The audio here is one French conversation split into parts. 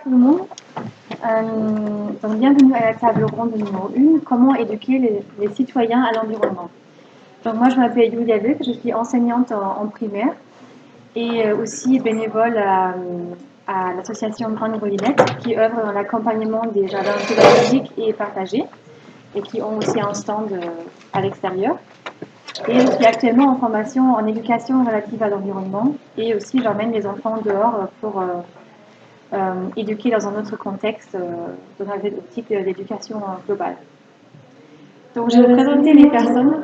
tout le monde. Donc, bienvenue à la table ronde numéro 1, comment éduquer les citoyens à l'environnement. Donc, moi, je m'appelle Julia Luc, je suis enseignante en primaire et aussi bénévole à l'association Grande Grelinette qui œuvre dans l'accompagnement des jardins pédagogiques et partagés et qui ont aussi un stand à l'extérieur. Et je suis actuellement en formation en éducation relative à l'environnement et aussi j'emmène les enfants dehors pour éduquer dans un autre contexte, dans la optique de l'éducation globale. Donc, je vais présenter les personnes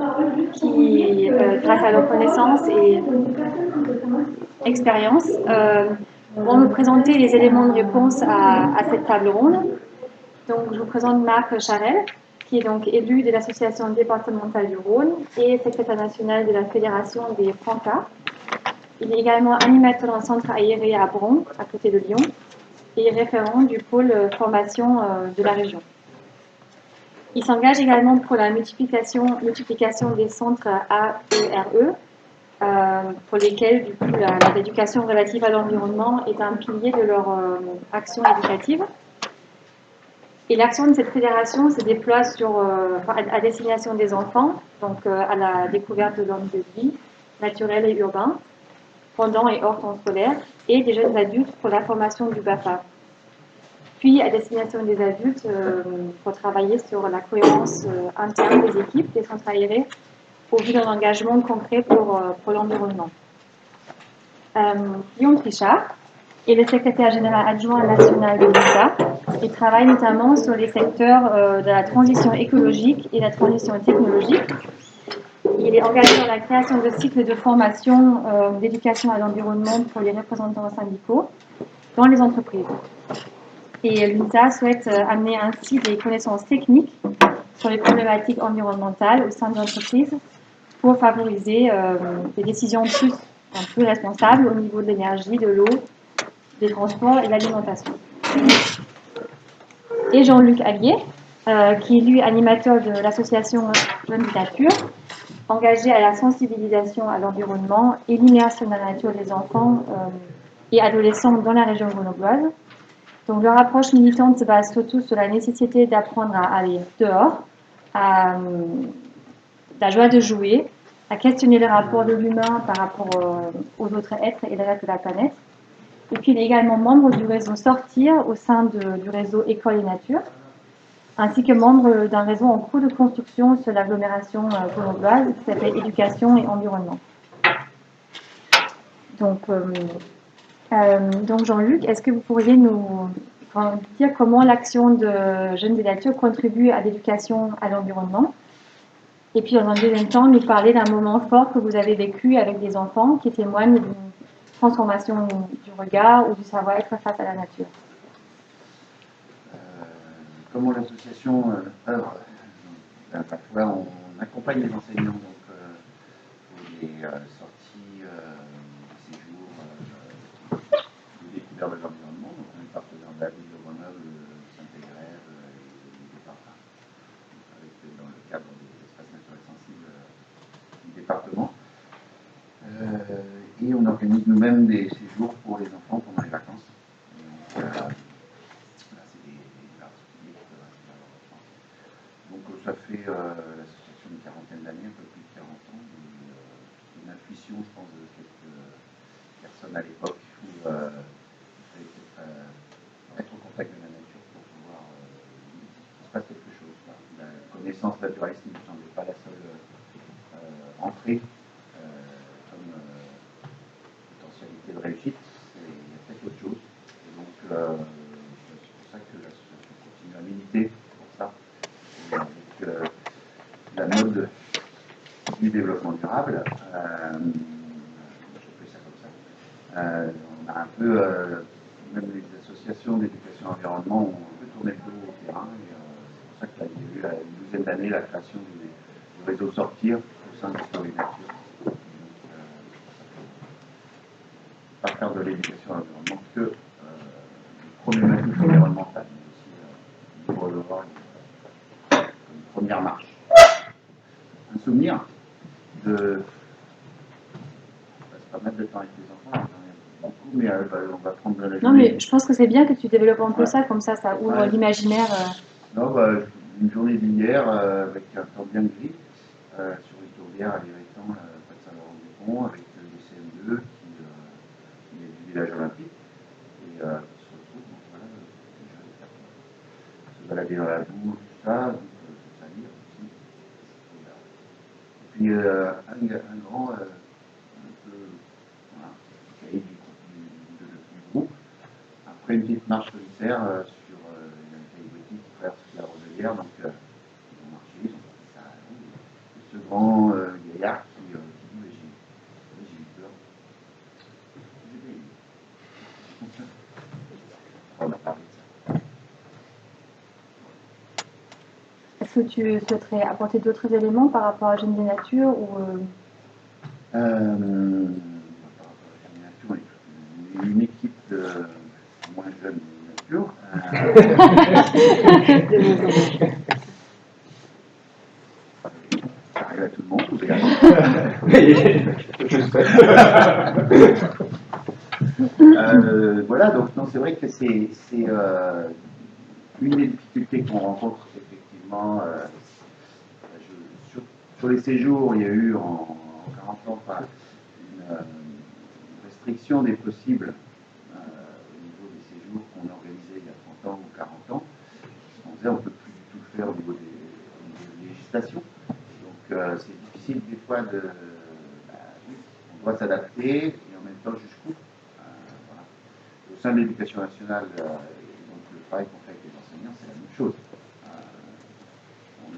qui, grâce à leurs connaissances et expériences, vont me présenter les éléments de réponse à cette table ronde. Donc, je vous présente Marc Charel, qui est donc élu de l'association départementale du Rhône et secrétaire national de la Fédération des Francas. Il est également animateur d'un centre aéré à Bron, à côté de Lyon, et référent du pôle formation de la région. Il s'engage également pour la multiplication des centres AERE, pour lesquels du coup, l'éducation relative à l'environnement est un pilier de leur action éducative. Et l'action de cette fédération se déploie à destination des enfants, donc à la découverte de leur milieu de vie, naturel et urbain, pendant et hors temps scolaire, et des jeunes adultes pour la formation du BAFA. Puis à destination des adultes pour travailler sur la cohérence interne des équipes, des centres aérés, au vu d'un engagement concret pour l'environnement. Guillaume Trichard est le secrétaire général adjoint national de l'INSA et travaille notamment sur les secteurs de la transition écologique et la transition technologique. Il est engagé dans la création de cycles de formation d'éducation à l'environnement pour les représentants syndicaux dans les entreprises. Et l'INSA souhaite amener ainsi des connaissances techniques sur les problématiques environnementales au sein de l'entreprise pour favoriser des décisions plus responsables au niveau de l'énergie, de l'eau, des transports et de l'alimentation. Et Jean-Luc Allier, qui est lui animateur de l'association Jeunes de Nature, engagé à la sensibilisation à l'environnement et l'immersion dans la nature des enfants et adolescents dans la région grenobloise. Donc leur approche militante se base surtout sur la nécessité d'apprendre à aller dehors, à la joie de jouer, à questionner le rapport de l'humain par rapport aux autres êtres et le reste de la planète. Et puis il est également membre du réseau Sortir au sein du réseau École et Nature, ainsi que membre d'un réseau en cours de construction sur l'agglomération grenobloise qui s'appelle Éducation et Environnement. Donc Jean-Luc, est-ce que vous pourriez nous dire comment l'action de Jeunes des Natures contribue à l'éducation à l'environnement? Et puis, dans un deuxième temps, nous parler d'un moment fort que vous avez vécu avec des enfants qui témoignent d'une transformation du regard ou du savoir-être face à la nature. Comment l'association œuvre? Parfois, on accompagne les enseignants donc, pour les sorties, séjours de découverte de l'environnement. Donc, on est partenaire de la ville de Grenoble, Saint-Pégrève et des parents, dans le cadre des espaces naturels sensibles du département. Et on organise nous-mêmes des séjours pour les enfants pendant les vacances. Donc, donc ça fait l'association une quarantaine d'années, un peu plus de 40 ans, et une intuition, je pense, de quelques personnes à l'époque où il fallait peut-être être au contact de la nature pour pouvoir qu'il se passe quelque chose. La connaissance naturaliste ne me semblait pas la seule entrée comme potentialité de réussite, il y a peut-être autre chose. Et donc c'est pour ça que l'association continue à militer pour ça. Avec la mode du développement durable, je fais ça comme ça. On a un peu, même les associations d'éducation environnement ont un peu tourné le dos au terrain, et c'est pour ça qu'il y a eu une douzaine d'années la création du réseau Sortir au sein de l'École et Nature. Donc, pas faire de l'éducation à l'environnement que des problématiques environnementales, mais aussi pour le voir une première marche. Un souvenir de. Je passe pas mal de temps avec les enfants, beaucoup, mais on va prendre de la Non, journée. mais je pense que c'est bien que tu développes un peu Ouais. ça, comme ça ouvre Ouais. l'imaginaire. Non, une journée d'hier avec un temps bien gris sur les tourbières à l'Héritan, près de Saint-Laurent-du-Pont, avec des CM2 qui est du village olympique et qui se retrouvent donc, voilà, déjà se balader dans la boue, tout ça, donc se salir aussi. Et puis un grand, un peu, voilà, cahier du groupe. Après une petite marche solitaire sur une cahier boutique qui traverse la Roselière, donc ils ont marché, ils ont fait ça à l'eau. Et ce grand gaillard qui dit mais j'ai eu peur. J'ai payé. On a parlé de ça. Est-ce que tu souhaiterais apporter d'autres éléments par rapport à Jeunes des Natures ou Par rapport à la nature, une équipe de moins jeunes de nature. Ça arrive à tout le monde, vous verrez. Voilà, donc non, c'est vrai que c'est une des difficultés qu'on rencontre effectivement. Sur les séjours, il y a eu en 40 ans une restriction des possibles au niveau des séjours qu'on organisait il y a 30 ans ou 40 ans. On disait on ne peut plus du tout le faire au niveau des législations. Donc c'est difficile des fois de. Oui, on doit s'adapter et en même temps jusqu'où. Voilà. Au sein de l'éducation nationale, donc le travail qu'on fait avec les enseignants, c'est la même chose.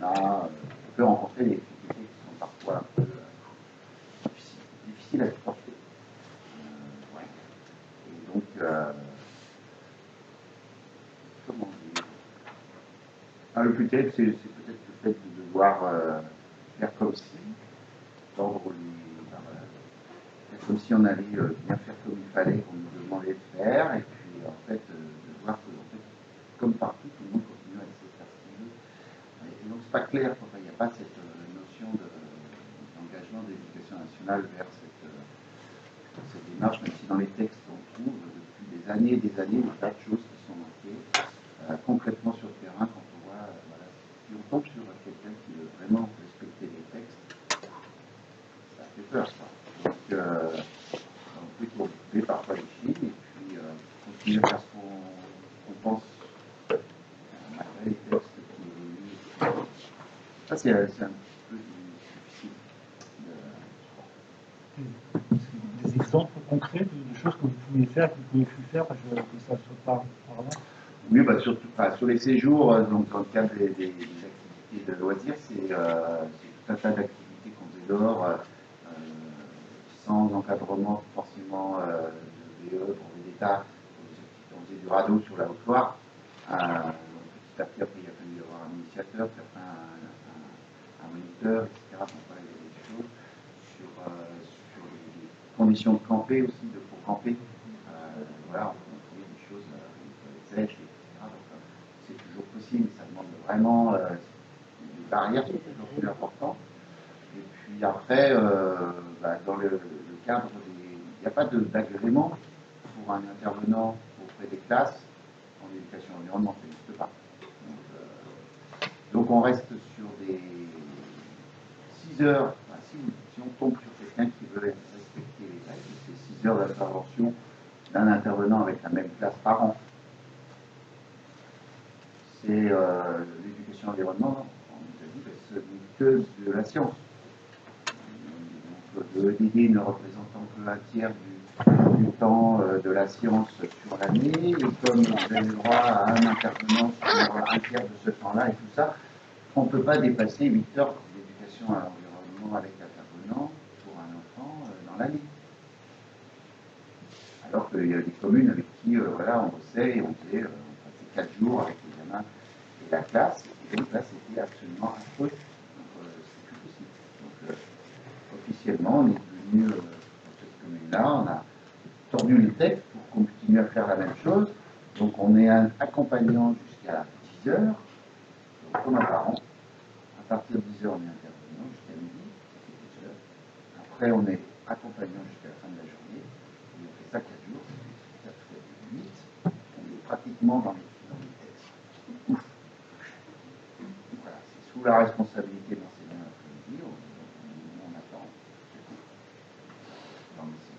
On peut rencontrer des difficultés qui sont parfois un peu difficiles à supporter. Ouais. Et donc, comment dire, le plus terrible, c'est peut-être le fait de devoir faire comme si, tordre faire comme si on allait bien faire comme il fallait, qu'on nous demandait de faire, et puis en fait, de voir que, en fait, comme partout, tout le monde continue à essayer de faire ce qu'il veut. Et donc, c'est pas clair, il n'y a pas cette notion d'engagement de l'éducation nationale vers cette démarche, même si dans les textes, on trouve depuis des années des tas de choses qui sont manquées concrètement sur le terrain quand on voit, voilà, si on tombe sur quelqu'un qui veut vraiment respecter les textes, ça fait peur, ça. Donc, on peut couper parfois les films et puis continuer à faire ce qu'on pense malgré les textes qui évoluent. Ça, c'est un petit peu difficile. Des exemples concrets de choses que vous pouviez faire, que vous pouvez plus faire, que ça soit par là. Oui, surtout sur les séjours, donc dans le cadre des activités de loisirs, c'est tout un tas d'activités qu'on faisait dehors, sans encadrement forcément de VE, brevet d'État. On faisait du radeau sur la Haute-Loire. Petit à petit, après, il a fallu avoir un initiateur, puis après un moniteur, etc. Donc voilà, il y a des choses sur les conditions de camper aussi, pour camper. Voilà, on trouvait des choses avec les sèches, etc. Donc c'est toujours possible, ça demande vraiment des barrières sont toujours plus importantes. Et puis après, dans le cadre des. Il n'y a pas d'agrément pour un intervenant auprès des classes en éducation environnementale, ça n'existe pas. Donc on reste sur des 6 heures. Enfin, si on tombe sur quelqu'un qui veut respecter les règles, c'est 6 heures d'intervention d'un intervenant avec la même classe par an. C'est l'éducation environnement, on nous a dit que ce n'est que de la science. Donc l'EDD ne représentant que un tiers du temps de la science sur l'année, et comme vous avez le droit à un intervenant sur un tiers de ce temps-là et tout ça, on ne peut pas dépasser 8 heures d'éducation à l'environnement avec intervenant pour un enfant dans l'année. Alors qu'il y a des communes avec qui voilà, on bossait et on passait 4 jours avec les gamins et la classe, et donc là c'était absolument affreux. Donc c'est plus possible. Donc officiellement on est venu dans cette commune-là, on a tordu les textes pour qu'on continue à faire la même chose. Donc on est un accompagnant jusqu'à 10 heures, donc comme un parent. À partir de 10 heures on est intervenant jusqu'à midi, ça fait 2 heures. Après on est accompagnant jusqu'à la fin de la journée, et on fait ça 4 jours, ça fait 4 fois 8, on est pratiquement dans les textes. Ouf. Voilà, c'est sous la responsabilité d'enseignants l'après-midi, on attend.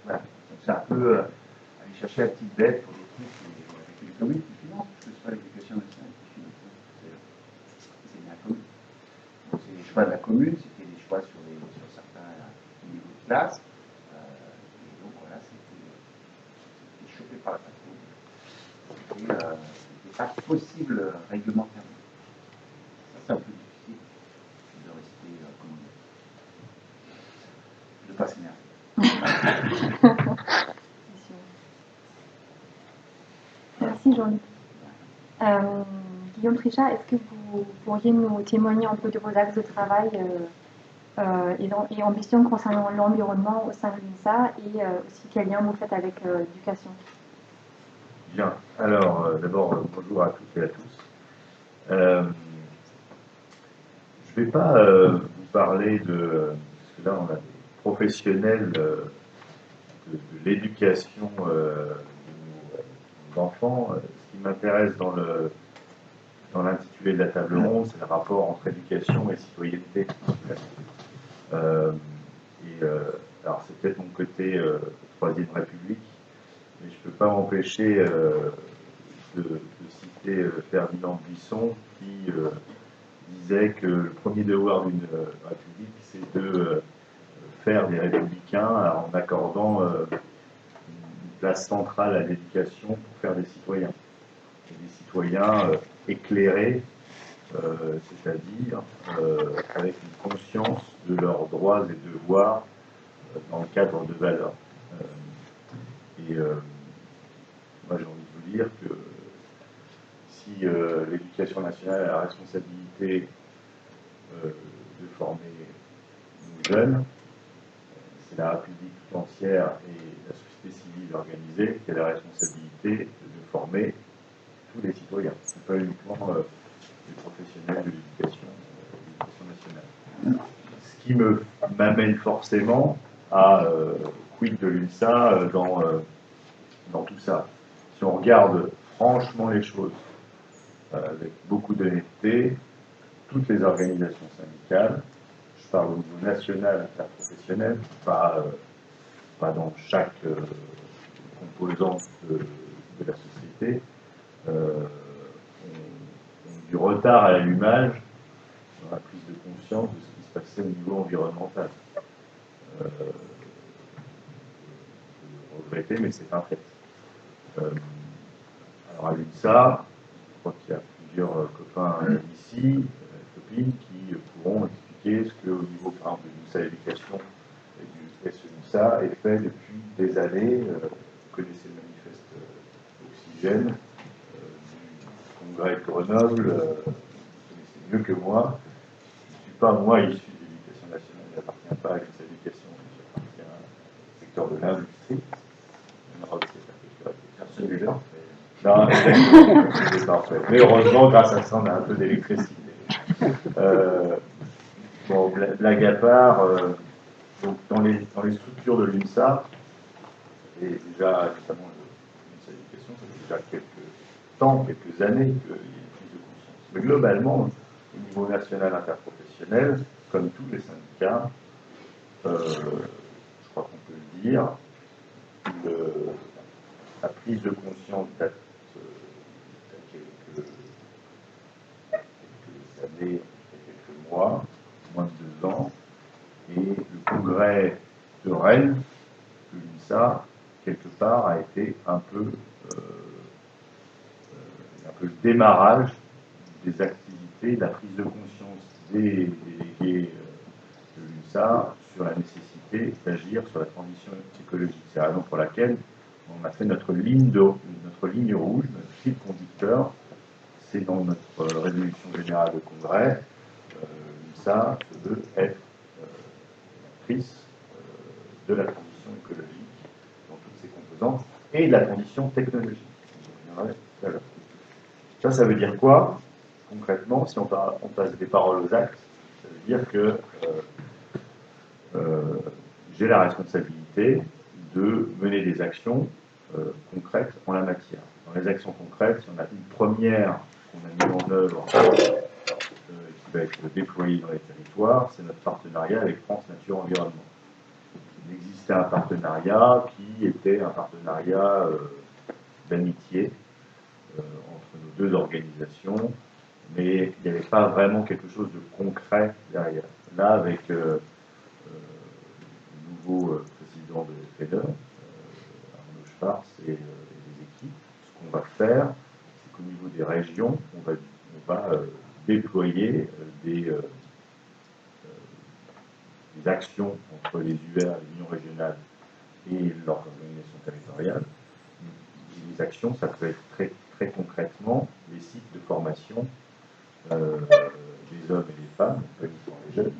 Voilà. Donc c'est un peu aller chercher la petite bête pour des trucs avec les communes qui financent, parce que c'est pas l'éducation nationale qui finance, c'est bien commun. Donc c'est les choix de la commune, c'était des choix sur certains niveaux de classe, et donc voilà, c'était chopé par la patrouille. C'était pas possible réglementairement. Ça c'est un peu difficile de rester de pas s'énerver. Merci Jean-Luc. Guillaume Trichat, est-ce que vous pourriez nous témoigner un peu de vos axes de travail et ambitions concernant l'environnement au sein de l'INSA et aussi quel lien vous faites avec l'éducation? Bien, alors d'abord bonjour à toutes et à tous. Je ne vais pas vous parler de, parce que là on a des professionnels de l'éducation de nos enfants. Ce qui m'intéresse dans l'intitulé de la table ronde, c'est le rapport entre éducation et citoyenneté. Alors c'est peut-être mon côté Troisième République, mais je ne peux pas m'empêcher de citer Ferdinand Buisson qui disait que le premier devoir d'une république, c'est de faire des républicains en accordant une place centrale à l'éducation pour faire des citoyens. Et des citoyens éclairés, c'est-à-dire avec une conscience de leurs droits et devoirs dans le cadre de valeurs. Moi j'ai envie de vous dire que si l'éducation nationale a la responsabilité de former nos jeunes, c'est la République tout entière et la société civile organisée qui a la responsabilité de former tous les citoyens, pas uniquement les professionnels de l'éducation nationale. Ce qui m'amène forcément à quid de l'UNSA dans tout ça. Si on regarde franchement les choses avec beaucoup d'honnêteté, toutes les organisations syndicales, je parle au niveau national, interprofessionnel, pas dans chaque composante de la société, ont du retard à l'allumage dans la prise de conscience de ce qui se passait au niveau environnemental. Je regrettais, mais c'est un fait. Alors à l'UNSA, je crois qu'il y a plusieurs copains ici, copines, qui pourront expliquer ce qu'au niveau par exemple, de l'UNSA Éducation et du SEUNSA est fait depuis des années. Vous connaissez le manifeste Oxygène du congrès de Grenoble, vous connaissez mieux que moi. Je ne suis pas, moi, issu de l'éducation nationale, je n'appartiens pas à l'UNSA Éducation, j'appartiens au secteur de l'industrie. Celui-là. Non, c'est parfait. Mais heureusement, grâce à ça, on a un peu d'électricité. Bon, blague à part, donc dans les structures de l'UNSA, et déjà, notamment l'UNSA Éducation, ça fait déjà quelques années qu'il y a une prise de conscience. Mais globalement, au niveau national interprofessionnel, comme tous les syndicats, je crois qu'on peut le dire, la prise de conscience date quelques années, quelques mois, moins de 2 ans, et le congrès de Rennes, de l'UNSA, quelque part, a été un peu le démarrage des activités, de la prise de conscience des délégués de l'UNSA sur la nécessité d'agir sur la transition écologique. C'est la raison pour laquelle on a fait notre ligne rouge, notre fil conducteur, c'est dans notre résolution générale de congrès. L'UNSA se veut être l'actrice de la transition écologique dans toutes ses composantes et de la transition technologique. Ça veut dire quoi concrètement? Si on passe des paroles aux actes, ça veut dire que j'ai la responsabilité de mener des actions concrètes en la matière. Dans les actions concrètes, il y en a une première qu'on a mise en œuvre qui va être déployée dans les territoires, c'est notre partenariat avec France Nature Environnement. Il existait un partenariat qui était un partenariat d'amitié entre nos deux organisations, mais il n'y avait pas vraiment quelque chose de concret derrière. Là, avec le nouveau président de FEDER, Arnaud Schwartz et les équipes, ce qu'on va faire, c'est qu'au niveau des régions, on va déployer des actions entre les UR, l'Union régionale et l'organisation territoriale. Les actions, ça peut être très, très concrètement les sites de formation des hommes et des femmes, pas uniquement les jeunes,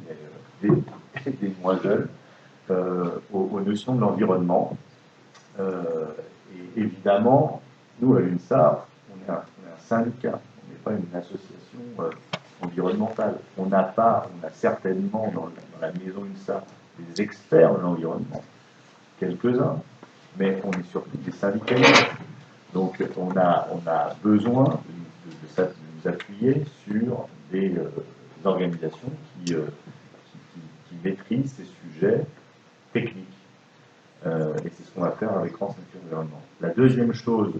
mais des moins jeunes, aux notions de l'environnement. Et évidemment, nous, à l'UNSA, on est un syndicat, on n'est pas une association environnementale. On a certainement dans la maison UNSA des experts de l'environnement, quelques-uns, mais on est surtout des syndicalistes. Donc on a besoin de nous appuyer sur des organisations qui maîtrisent ces sujets techniques. Et c'est ce qu'on va faire avec France Nature Environnement. La deuxième action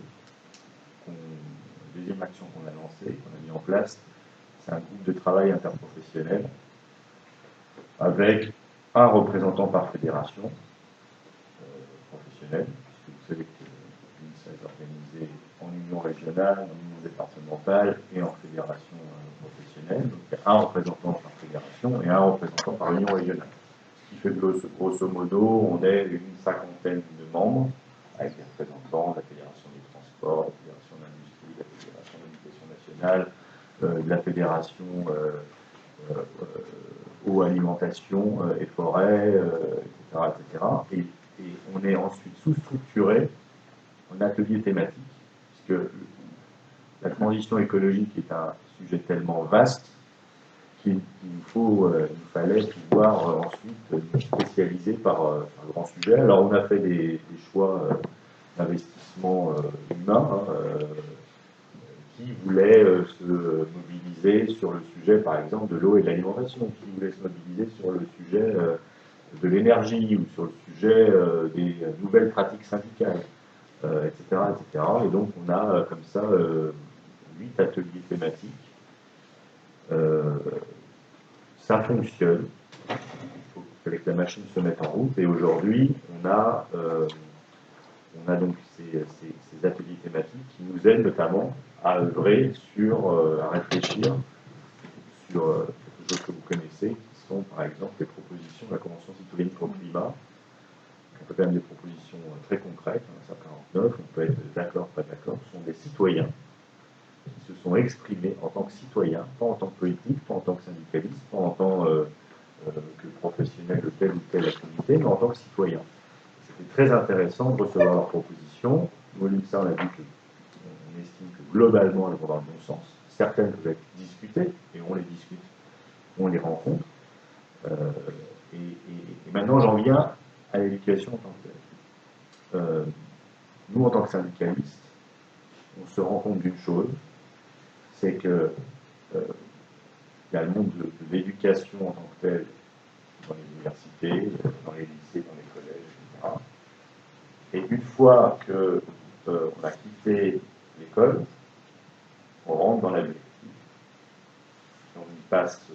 qu'on a lancée, qu'on a mis en place, c'est un groupe de travail interprofessionnel avec un représentant par fédération professionnelle, puisque vous savez que l'UNSA est organisée en union régionale, en union départementale et en fédération professionnelle. Donc il y a un représentant par fédération et un représentant par union régionale. Ce qui fait que grosso modo, on est une cinquantaine de membres, avec des représentants de la Fédération des transports, la Fédération de l'industrie, la Fédération de l'éducation nationale, de la Fédération eau, alimentation et forêt, etc. Et on est ensuite sous-structuré en ateliers thématiques, puisque la transition écologique est un sujet tellement vaste qu'il nous fallait pouvoir ensuite nous spécialiser par grand sujet. Alors on a fait des choix d'investissement humain qui voulaient se mobiliser sur le sujet, par exemple, de l'eau et de l'alimentation, qui voulaient se mobiliser sur le sujet de l'énergie ou sur le sujet des nouvelles pratiques syndicales, etc., etc. Et donc on a comme ça 8 ateliers thématiques. Ça fonctionne. Il fallait que la machine se mette en route. Et aujourd'hui, on a donc ces ateliers thématiques qui nous aident notamment à œuvrer à réfléchir sur quelque chose que vous connaissez, qui sont par exemple les propositions de la Convention citoyenne pour le climat. On peut quand même des propositions très concrètes, ça 49, on peut être d'accord, pas d'accord. Ce sont des citoyens qui se sont exprimés en tant que citoyens, pas en tant que politique, pas en tant que syndicaliste, pas en tant que professionnel de telle ou telle activité, mais en tant que citoyen. C'était très intéressant de recevoir leurs propositions. Nous, à l'UNSA, on a vu on estime que globalement, elles vont dans le bon sens. Certaines peuvent être discutées, et on les discute, on les rencontre. Et maintenant, j'en viens à l'éducation en tant que telle. Nous, en tant que syndicalistes, on se rend compte d'une chose, c'est que il y a le monde de l'éducation en tant que telle dans les universités, dans les lycées, dans les collèges, etc. Et une fois qu'on a quitté l'école, on rentre dans la vie active. On y passe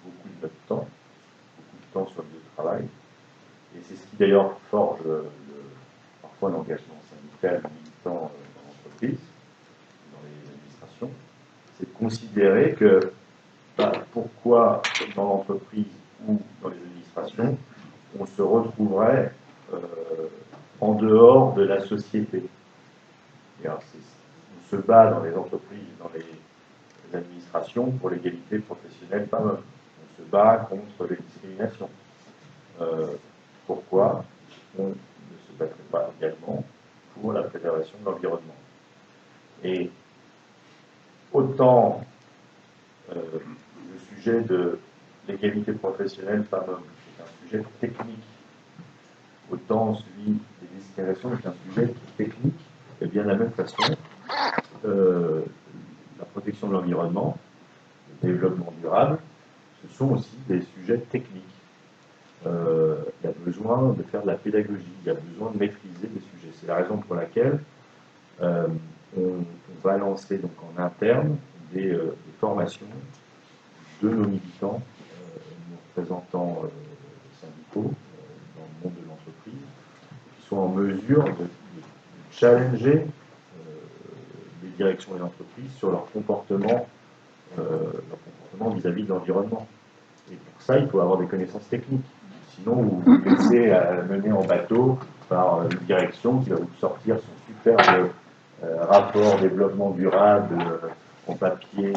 beaucoup de notre temps, beaucoup de temps sur le lieu de travail. Et c'est ce qui d'ailleurs forge parfois l'engagement syndical militant dans l'entreprise, dans les administrations. C'est de considérer que pourquoi dans l'entreprise ou dans les administrations, on se retrouverait en dehors de la société. On se bat dans les entreprises, dans les administrations pour l'égalité professionnelle femmes-hommes. On se bat contre les discriminations. Pourquoi on ne se battrait pas également pour la préservation de l'environnement? Et autant le sujet de l'égalité professionnelle femmes-hommes est un sujet technique autant celui des destinations est un sujet technique, et bien de la même façon, la protection de l'environnement, le développement durable, ce sont aussi des sujets techniques. Il y a besoin de faire de la pédagogie, il y a besoin de maîtriser des sujets. C'est la raison pour laquelle on va lancer donc en interne des formations de nos militants, nos représentants syndicaux dans le monde de l'entreprise, qui sont en mesure de challenger les directions des entreprises sur leur comportement vis-à-vis de l'environnement. Et pour ça, il faut avoir des connaissances techniques. Sinon, vous vous laissez mener en bateau par une direction qui va vous sortir son superbe rapport développement durable en papier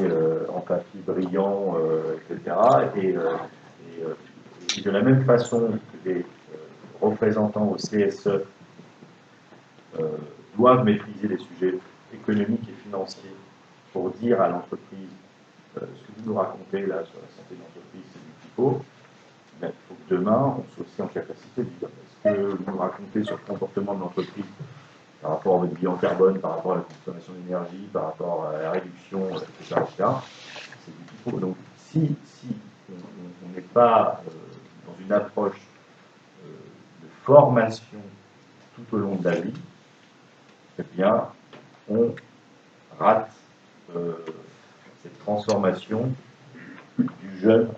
brillant, etc. Et de la même façon que les représentants au CSE doivent maîtriser les sujets économiques et financiers pour dire à l'entreprise ce que vous nous racontez là sur la santé de l'entreprise, c'est du pipeau. Il faut que demain, on soit aussi en capacité de dire ce que vous nous racontez sur le comportement de l'entreprise par rapport à votre bilan carbone, par rapport à la consommation d'énergie, par rapport à la réduction, etc. C'est du pipeau. Donc, si on n'est pas dans une approche de formation tout au long de la vie, eh bien, on rate cette transformation du jeune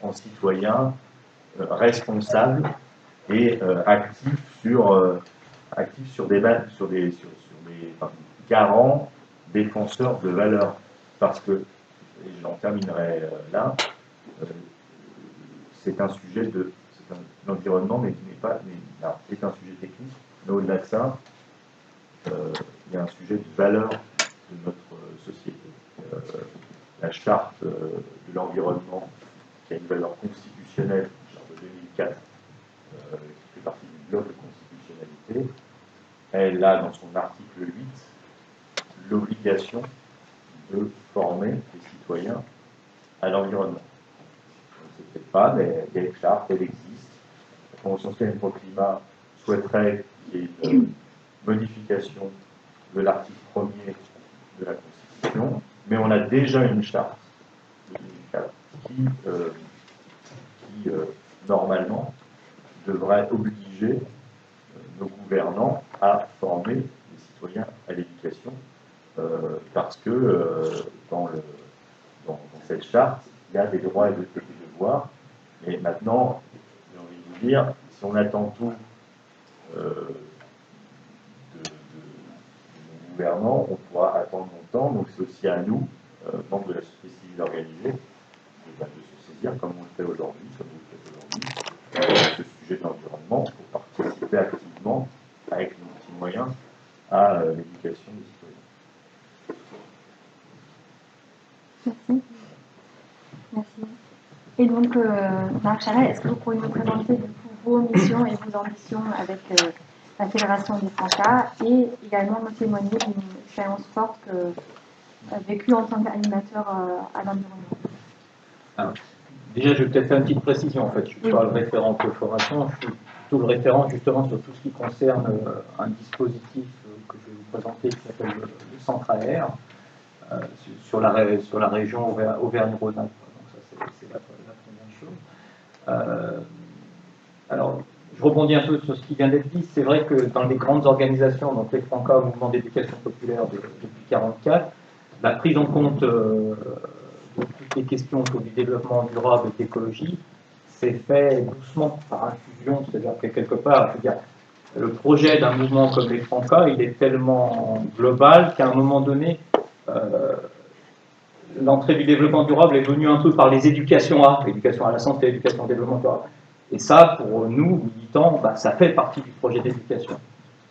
en citoyen responsable et actif sur des garants défenseurs de valeurs. Parce que, et j'en terminerai là, c'est un sujet l'environnement est un sujet technique, mais au-delà de ça, il y a un sujet de valeur de notre société. La charte de l'environnement, qui a une valeur constitutionnelle, la charte de 2004, qui fait partie du bloc de constitutionnalité, elle a dans son article 8 l'obligation de former les citoyens à l'environnement. C'est peut-être pas, mais il y a une charte, elle existe. La Convention citoyenne pour le climat souhaiterait qu'il y ait une modification de l'article 1er de la Constitution, mais on a déjà une charte de 2004 qui normalement, devrait obliger nos gouvernants à former les citoyens à l'éducation, parce que dans cette charte, il y a des droits et des devoirs, et maintenant, j'ai envie de vous dire, si on attend tout de nos gouvernants, on pourra attendre longtemps, donc c'est aussi à nous, membres de la société civile organisée, de se saisir, comme on le fait aujourd'hui, comme vous le faites aujourd'hui, ce sujet de l'environnement, pour participer activement, avec nos petits moyens, à l'éducation des citoyens. Merci. Merci. Et donc, Marc Charel, est-ce que vous pourriez nous présenter du coup, vos missions et vos ambitions avec la Fédération des Francas et également nous témoigner d'une expérience forte vécue en tant qu'animateur à l'environnement? Alors, déjà, je vais peut-être faire une petite précision. En fait, je ne suis pas le référent collaboration, je suis plutôt le référent justement sur tout ce qui concerne un dispositif que je vais vous présenter qui s'appelle le Centre AR sur la région Auvergne-Rhône-Alpes. Donc ça, c'est la première chose. Alors, je rebondis un peu sur ce qui vient d'être dit. C'est vrai que dans les grandes organisations, donc les Francas, Mouvement d'éducation populaire depuis 1944, la prise en compte de toutes les questions autour du développement durable et de l'écologie s'est fait doucement par infusion, c'est-à-dire que quelque part, je veux dire, le projet d'un mouvement comme les Francas, il est tellement global qu'à un moment donné, l'entrée du développement durable est venue un peu par les éducations à la santé, éducation au développement durable. Et ça, pour nous, militants, ça fait partie du projet d'éducation.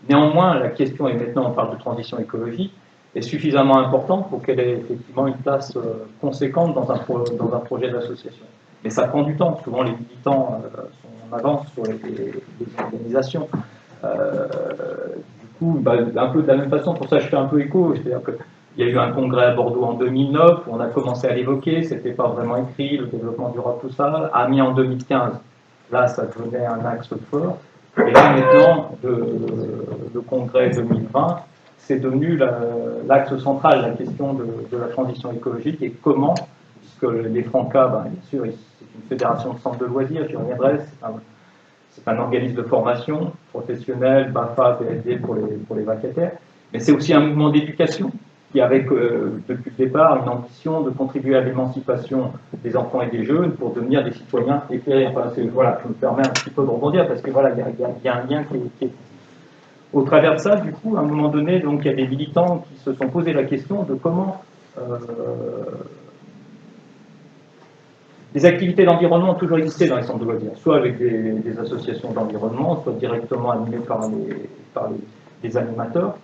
Néanmoins, la question, et maintenant on parle de transition écologique, est suffisamment importante pour qu'elle ait effectivement une place conséquente dans un projet d'association. Mais ça prend du temps. Souvent, les militants sont en avance sur les organisations. Du coup, un peu de la même façon, pour ça je fais un peu écho. C'est-à-dire qu'il y a eu un congrès à Bordeaux en 2009 où on a commencé à l'évoquer, c'était pas vraiment écrit, le développement durable, tout ça. Amiens en 2015, là, ça devenait un axe fort. Et là, maintenant, le congrès 2020, c'est devenu l'axe central, la question de la transition écologique et comment, puisque les Francas, bien sûr, c'est une fédération de centres de loisirs, j'y reviendrai, c'est un organisme de formation professionnel, BAFA, PSD pour les vacataires, mais c'est aussi un mouvement d'éducation qui, avec depuis le départ, une ambition de contribuer à l'émancipation des enfants et des jeunes pour devenir des citoyens éclairés. Enfin, voilà, je me permets un petit peu de rebondir parce que voilà, il y a un lien qui est. Au travers de ça, du coup, à un moment donné, donc, il y a des militants qui se sont posé la question de comment les activités d'environnement ont toujours existé dans les centres de loisirs, soit avec des associations d'environnement, soit directement animées par les animateurs,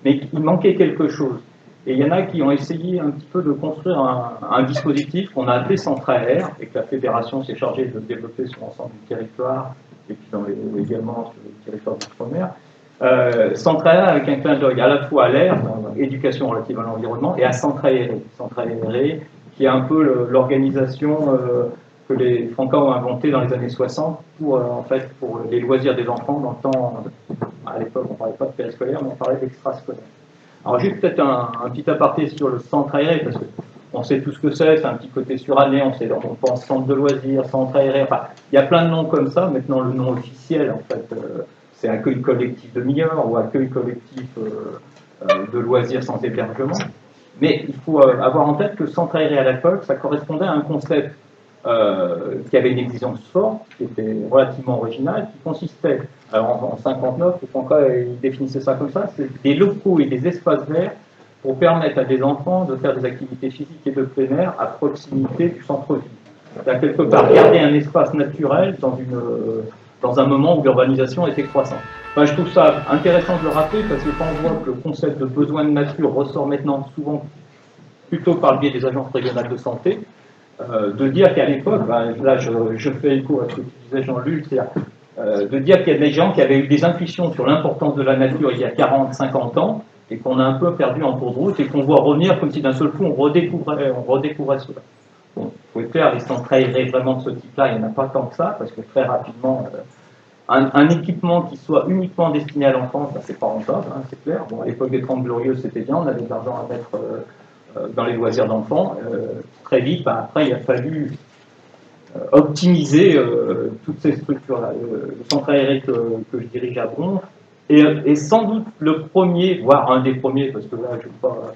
mais il manquait quelque chose. Et il y en a qui ont essayé un petit peu de construire un dispositif qu'on a appelé Centre Air, et que la fédération s'est chargée de développer sur l'ensemble du territoire, et puis également sur le territoire d'outre-mer. Centre Air avec un clin d'œil à la fois à l'air, éducation relative à l'environnement, et à Centre Aéré. Centre Aéré, qui est un peu l'organisation que les Francas ont inventée dans les années 60 en fait, pour les loisirs des enfants dans le temps. À l'époque, on ne parlait pas de périscolaire, mais on parlait d'extrascolaire. Alors, juste peut-être un petit aparté sur le centre aéré, parce qu'on sait tout ce que c'est un petit côté suranné, on pense centre de loisirs, centre aéré, enfin, il y a plein de noms comme ça. Maintenant, le nom officiel, en fait, c'est accueil collectif de mineurs ou accueil collectif de loisirs sans hébergement. Mais il faut avoir en tête que centre aéré à l'époque, ça correspondait à un concept qui avait une exigence forte, qui était relativement original, qui consistait, alors en 59, le Franca définissait ça comme ça, c'est des locaux et des espaces verts pour permettre à des enfants de faire des activités physiques et de plein air à proximité du centre-ville. C'est-à-dire quelque part garder un espace naturel dans un moment où l'urbanisation était croissante. Enfin, je trouve ça intéressant de le rappeler parce que quand on voit que le concept de besoin de nature ressort maintenant souvent plutôt par le biais des agences régionales de santé, de dire qu'à l'époque, là je fais écho à ce que tu disais Jean-Luc, c'est-à-dire de dire qu'il y a des gens qui avaient eu des intuitions sur l'importance de la nature il y a 40, 50 ans, et qu'on a un peu perdu en cours de route, et qu'on voit revenir comme si d'un seul coup on redécouvrait cela. Bon, il faut être clair, les centres aérés vraiment de ce type-là, il n'y en a pas tant que ça, parce que très rapidement, un équipement qui soit uniquement destiné à l'enfance, c'est pas rentable, hein, c'est clair. Bon, à l'époque des 30 Glorieuses, c'était bien, on avait de l'argent à mettre dans les loisirs d'enfants. Très vite, après, il a fallu optimiser toutes ces structures-là. Le centre aéré que je dirige à Bronx est sans doute le premier, voire un des premiers, parce que là, je ne veux pas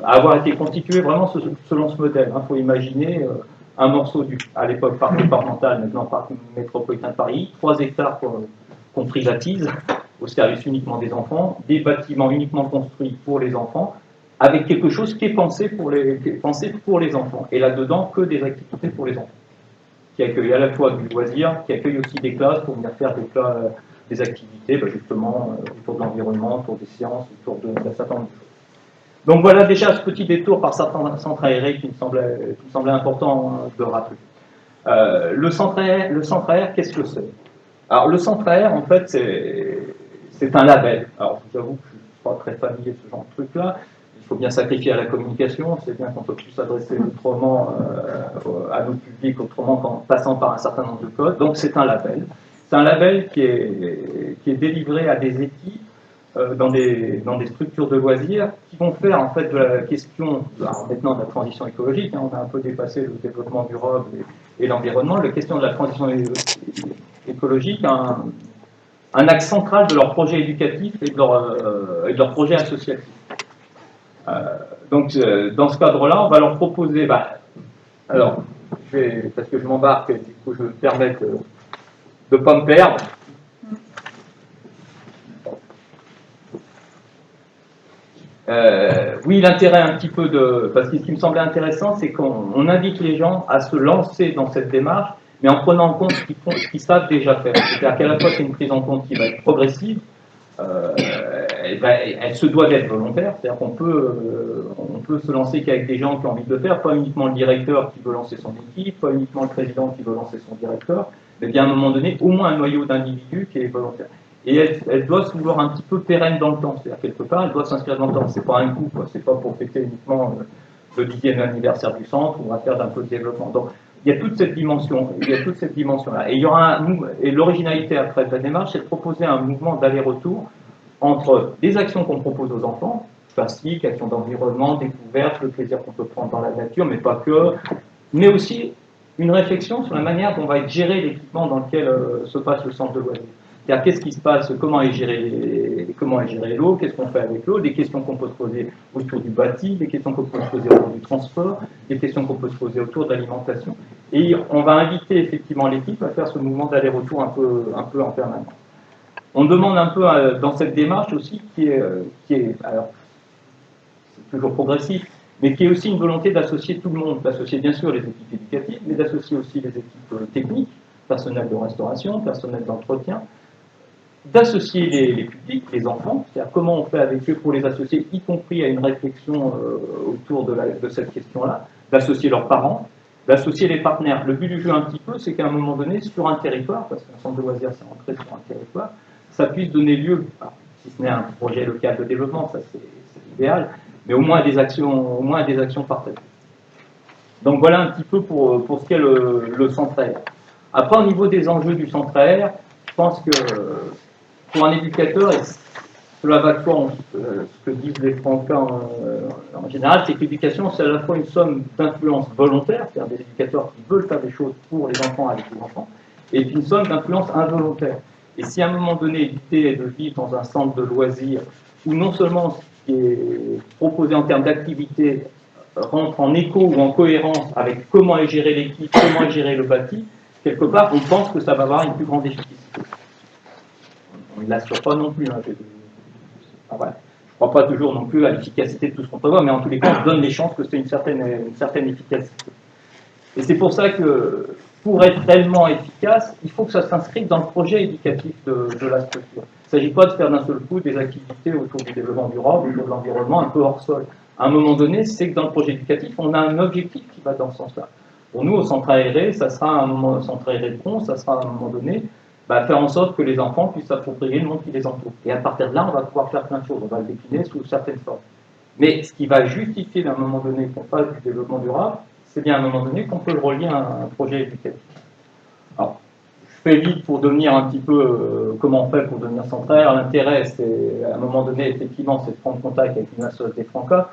avoir été constitué vraiment selon ce modèle. Il faut imaginer un morceau à l'époque parc départemental, maintenant parc métropolitain de Paris, 3 hectares qu'on privatise au service uniquement des enfants, des bâtiments uniquement construits pour les enfants, avec quelque chose qui est pensé pour les enfants. Et là-dedans, que des activités pour les enfants, qui accueille à la fois du loisir, qui accueille aussi des classes pour venir faire des activités, justement, autour de l'environnement, autour des sciences, autour d'un certain nombre de choses. Donc voilà déjà ce petit détour par certains centres aérés qui me semblait important de rappeler. Le centre aéré, qu'est-ce que c'est? Alors le centre aéré, en fait, c'est un label. Alors je vous avoue que je ne suis pas très familier de ce genre de truc-là. Il faut bien sacrifier à la communication, c'est bien qu'on peut plus s'adresser autrement à nos publics, autrement qu'en passant par un certain nombre de codes. Donc c'est un label. C'est un label qui est délivré à des équipes dans des structures de loisirs qui vont faire en fait de la question, alors maintenant de la transition écologique, on a un peu dépassé le développement durable et l'environnement, la question de la transition écologique, un axe central de leur projet éducatif et de leur projet associatif. Donc, dans ce cadre-là, on va leur proposer. Alors, parce que je m'embarque, du coup, je me permets de ne pas me perdre. Oui, l'intérêt un petit peu parce que ce qui me semblait intéressant, c'est qu'on invite les gens à se lancer dans cette démarche, mais en prenant en compte ce qu'ils savent déjà faire. C'est-à-dire qu'à la fois, c'est une prise en compte qui va être progressive. Elle se doit d'être volontaire, c'est-à-dire qu'on peut se lancer qu'avec des gens qui ont envie de le faire, pas uniquement le directeur qui veut lancer son équipe, pas uniquement le président qui veut lancer son directeur, mais bien à un moment donné, au moins un noyau d'individus qui est volontaire. Et elle doit se vouloir un petit peu pérenne dans le temps, c'est-à-dire quelque part, elle doit s'inscrire dans le temps. C'est pas un coup, c'est pas pour fêter uniquement le 10e anniversaire du centre, on va faire d'un peu de développement. Donc, il y a toute cette dimension-là. Et il y aura et l'originalité après de la démarche, c'est de proposer un mouvement d'aller-retour entre des actions qu'on propose aux enfants, classiques, actions d'environnement, découverte, le plaisir qu'on peut prendre dans la nature, mais pas que, mais aussi une réflexion sur la manière dont va être géré l'équipement dans lequel se passe le centre de loisirs. C'est-à-dire qu'est-ce qui se passe, comment est gérée l'eau, qu'est-ce qu'on fait avec l'eau, des questions qu'on peut se poser autour du bâti, des questions qu'on peut se poser autour du transport, des questions qu'on peut se poser autour de l'alimentation. Et on va inviter effectivement l'équipe à faire ce mouvement d'aller-retour un peu en permanence. On demande un peu dans cette démarche aussi qui est alors c'est toujours progressif, mais qui est aussi une volonté d'associer tout le monde, d'associer bien sûr les équipes éducatives, mais d'associer aussi les équipes techniques, personnel de restauration, personnel d'entretien, d'associer les publics, les enfants, c'est-à-dire comment on fait avec eux pour les associer, y compris à une réflexion autour de cette question-là, d'associer leurs parents, d'associer les partenaires. Le but du jeu un petit peu, c'est qu'à un moment donné, sur un territoire, parce qu'un centre de loisirs, c'est rentré sur un territoire, ça puisse donner lieu, alors, si ce n'est un projet local de développement, ça c'est l'idéal, mais au moins à des actions partagées. Donc voilà un petit peu pour ce qu'est le centre AR. Après, au niveau des enjeux du centre AR, je pense que pour un éducateur, et cela va de soi ce que disent les Francas en général, c'est que l'éducation, c'est à la fois une somme d'influence volontaire, c'est-à-dire des éducateurs qui veulent faire des choses pour les enfants avec les enfants, et une somme d'influence involontaire. Et si à un moment donné, l'idée est de vivre dans un centre de loisirs où non seulement ce qui est proposé en termes d'activité rentre en écho ou en cohérence avec comment est gérée l'équipe, comment est géré le bâti, quelque part, on pense que ça va avoir une plus grande efficacité. On ne l'assure pas non plus. Hein, voilà. Je ne crois pas toujours non plus à l'efficacité de tout ce qu'on prévoit, mais en tous les cas, on se donne les chances que c'est une certaine efficacité. Et c'est pour ça que, pour être réellement efficace, il faut que ça s'inscrive dans le projet éducatif de la structure. Il ne s'agit pas de faire d'un seul coup des activités autour du développement durable, autour de l'environnement, un peu hors sol. À un moment donné, c'est que dans le projet éducatif, on a un objectif qui va dans ce sens-là. Pour nous, au centre aéré, ça sera au centre aéré de Pont, ça sera à un moment donné, faire en sorte que les enfants puissent s'approprier le monde qui les entoure. Et à partir de là, on va pouvoir faire plein de choses, on va le décliner sous certaines formes. Mais ce qui va justifier à un moment donné qu'on fasse du développement durable, c'est bien à un moment donné qu'on peut le relier à un projet éducatif. Alors, je fais vite pour devenir un petit peu comment on fait pour devenir centraire. L'intérêt, c'est à un moment donné, effectivement, c'est de prendre contact avec une association des Francas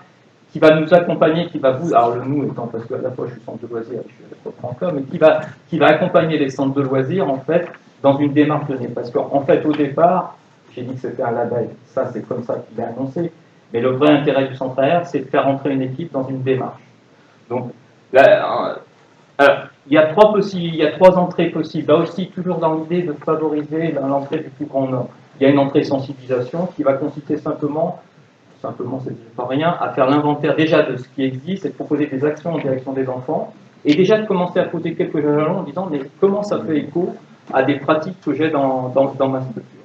qui va nous accompagner, qui va vous, alors le nous étant parce qu'à la fois je suis centre de loisirs et je suis à la fois Franca, mais qui va accompagner les centres de loisirs en fait dans une démarche donnée. Parce qu'en fait au départ, j'ai dit que c'était un label, ça c'est comme ça qu'il est annoncé, mais le vrai intérêt du centre AR, c'est de faire entrer une équipe dans une démarche. Donc là, il y a trois entrées possibles. Là aussi, toujours dans l'idée de favoriser l'entrée du plus grand nombre. Il y a une entrée sensibilisation qui va consister simplement c'est pas rien, à faire l'inventaire déjà de ce qui existe et de proposer des actions en direction des enfants et déjà de commencer à poser quelques jalons en disant mais comment ça fait écho à des pratiques que j'ai dans ma structure.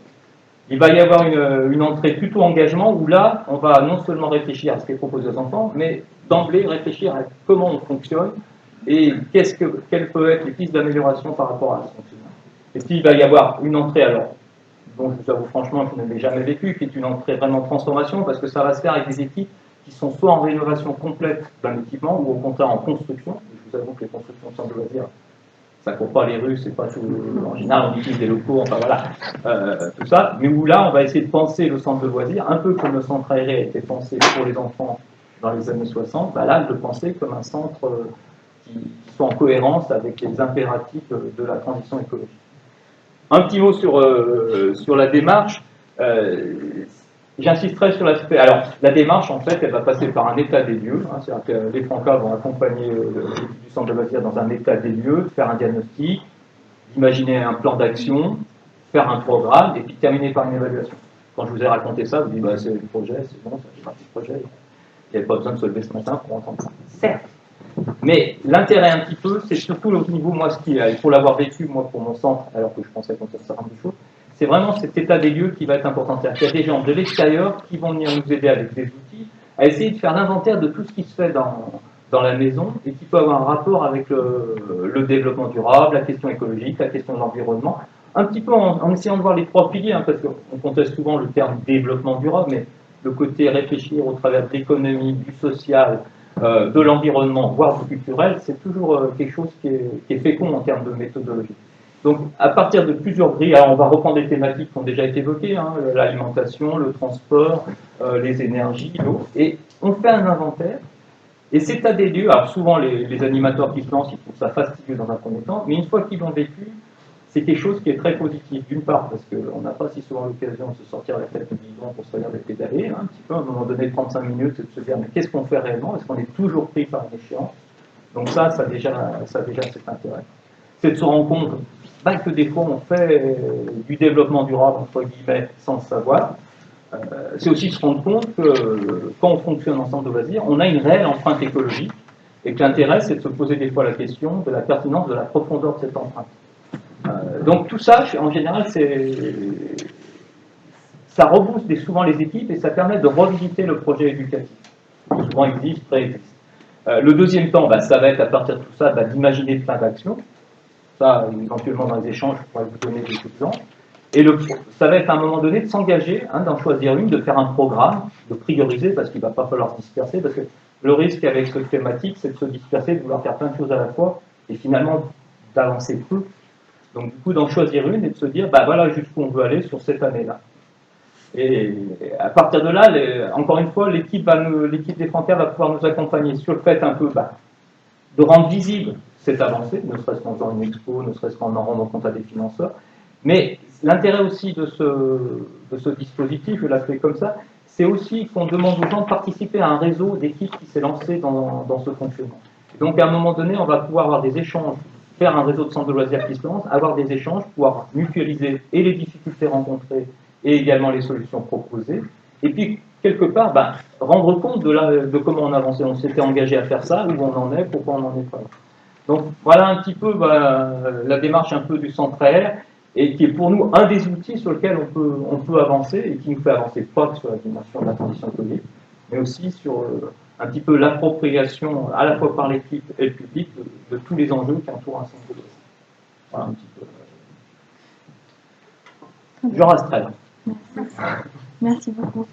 Il va y avoir une entrée plutôt engagement où là, on va non seulement réfléchir à ce qui est proposé aux enfants, mais d'emblée réfléchir à comment on fonctionne et quelles peuvent être les pistes d'amélioration par rapport à ce fonctionnement. Et puis il va y avoir une entrée alors dont je vous avoue franchement que je ne l'ai jamais vécu, qui est une entrée vraiment de transformation, parce que ça va se faire avec des équipes qui sont soit en rénovation complète d'un équipement, ou au contraire en construction. Je vous avoue que les constructions de centres de loisirs, ça ne court pas les rues, c'est pas tout. En général, on utilise des locaux, enfin voilà, tout ça. Mais où là, on va essayer de penser le centre de loisirs, un peu comme le centre aéré a été pensé pour les enfants dans les années 60, là, de le penser comme un centre qui soit en cohérence avec les impératifs de la transition écologique. Un petit mot sur la démarche. J'insisterai sur l'aspect. Alors, la démarche, en fait, elle va passer par un état des lieux. Hein, c'est-à-dire que les Francas vont accompagner l'équipe du centre de loisirs dans un état des lieux, faire un diagnostic, imaginer un plan d'action, faire un programme, et puis terminer par une évaluation. Quand je vous ai raconté ça, vous dites c'est le projet, c'est bon, ça fait partie du projet. Il n'y avait pas besoin de se lever ce matin pour entendre ça. Certes. Mais l'intérêt un petit peu, c'est surtout au niveau, moi, il faut l'avoir vécu, moi, pour mon centre, alors que je pensais qu'on faisait ça de choses, c'est vraiment cet état des lieux qui va être important. C'est-à-dire qu'il y a des gens de l'extérieur qui vont venir nous aider avec des outils à essayer de faire l'inventaire de tout ce qui se fait dans la maison et qui peut avoir un rapport avec le développement durable, la question écologique, la question de l'environnement, un petit peu en essayant de voir les trois piliers, hein, parce qu'on conteste souvent le terme développement durable, mais le côté réfléchir au travers de l'économie, du social, de l'environnement, voire du culturel, c'est toujours quelque chose qui est fécond en termes de méthodologie. Donc, à partir de plusieurs grilles, alors on va reprendre des thématiques qui ont déjà été évoquées, hein, l'alimentation, le transport, les énergies, l'eau, et on fait un inventaire, et cet état des lieux, alors souvent les animateurs qui se lancent, ils trouvent ça fastidieux dans un premier temps, mais une fois qu'ils l'ont vécu, c'est quelque chose qui est très positif, d'une part, parce qu'on n'a pas si souvent l'occasion de se sortir la tête du guidon pour se regarder pédaler, hein, un petit peu, à un moment donné, 35 minutes, et de se dire, mais qu'est-ce qu'on fait réellement? Est-ce qu'on est toujours pris par une échéance? Donc ça a déjà cet intérêt. C'est de se rendre compte que des fois, on fait du développement durable, entre guillemets, sans le savoir. C'est aussi se rendre compte que quand on fonctionne en centre de loisirs, on a une réelle empreinte écologique, et que l'intérêt, c'est de se poser des fois la question de la pertinence, de la profondeur de cette empreinte. Donc tout ça, en général, ça rebooste souvent les équipes et ça permet de revisiter le projet éducatif. Souvent existe, préexiste. Le deuxième temps, ça va être à partir de tout ça d'imaginer plein d'actions. Ça, éventuellement dans les échanges, je pourrais vous donner des exemples. Et ça va être à un moment donné de s'engager, d'en choisir une, de faire un programme, de prioriser, parce qu'il ne va pas falloir se disperser, parce que le risque avec cette thématique, c'est de se disperser, de vouloir faire plein de choses à la fois, et finalement d'avancer peu. Donc du coup, d'en choisir une et de se dire, voilà jusqu'où on veut aller sur cette année-là. Et à partir de là, encore une fois, l'équipe des Frontières va pouvoir nous accompagner sur le fait un peu de rendre visible cette avancée, ne serait-ce qu'en faisant une expo, ne serait-ce qu'en rendant compte à des financeurs. Mais l'intérêt aussi de ce dispositif, je l'appelle comme ça, c'est aussi qu'on demande aux gens de participer à un réseau d'équipes qui s'est lancé dans ce fonctionnement. Et donc à un moment donné, on va pouvoir avoir des échanges, faire un réseau de centres de loisirs qui se lance, avoir des échanges, pouvoir mutualiser et les difficultés rencontrées et également les solutions proposées. Et puis, quelque part, rendre compte de comment on avançait. On s'était engagé à faire ça, où on en est, pourquoi on n'en est pas. Donc, voilà un petit peu la démarche un peu du centre AR, et qui est pour nous un des outils sur lesquels on peut avancer, et qui nous fait avancer pas que sur la dimension de la transition écologique, mais aussi sur un petit peu l'appropriation, à la fois par l'équipe et le public, de tous les enjeux qui entourent un centre de loisirs. Voilà un petit peu. Je resterai là. Merci beaucoup.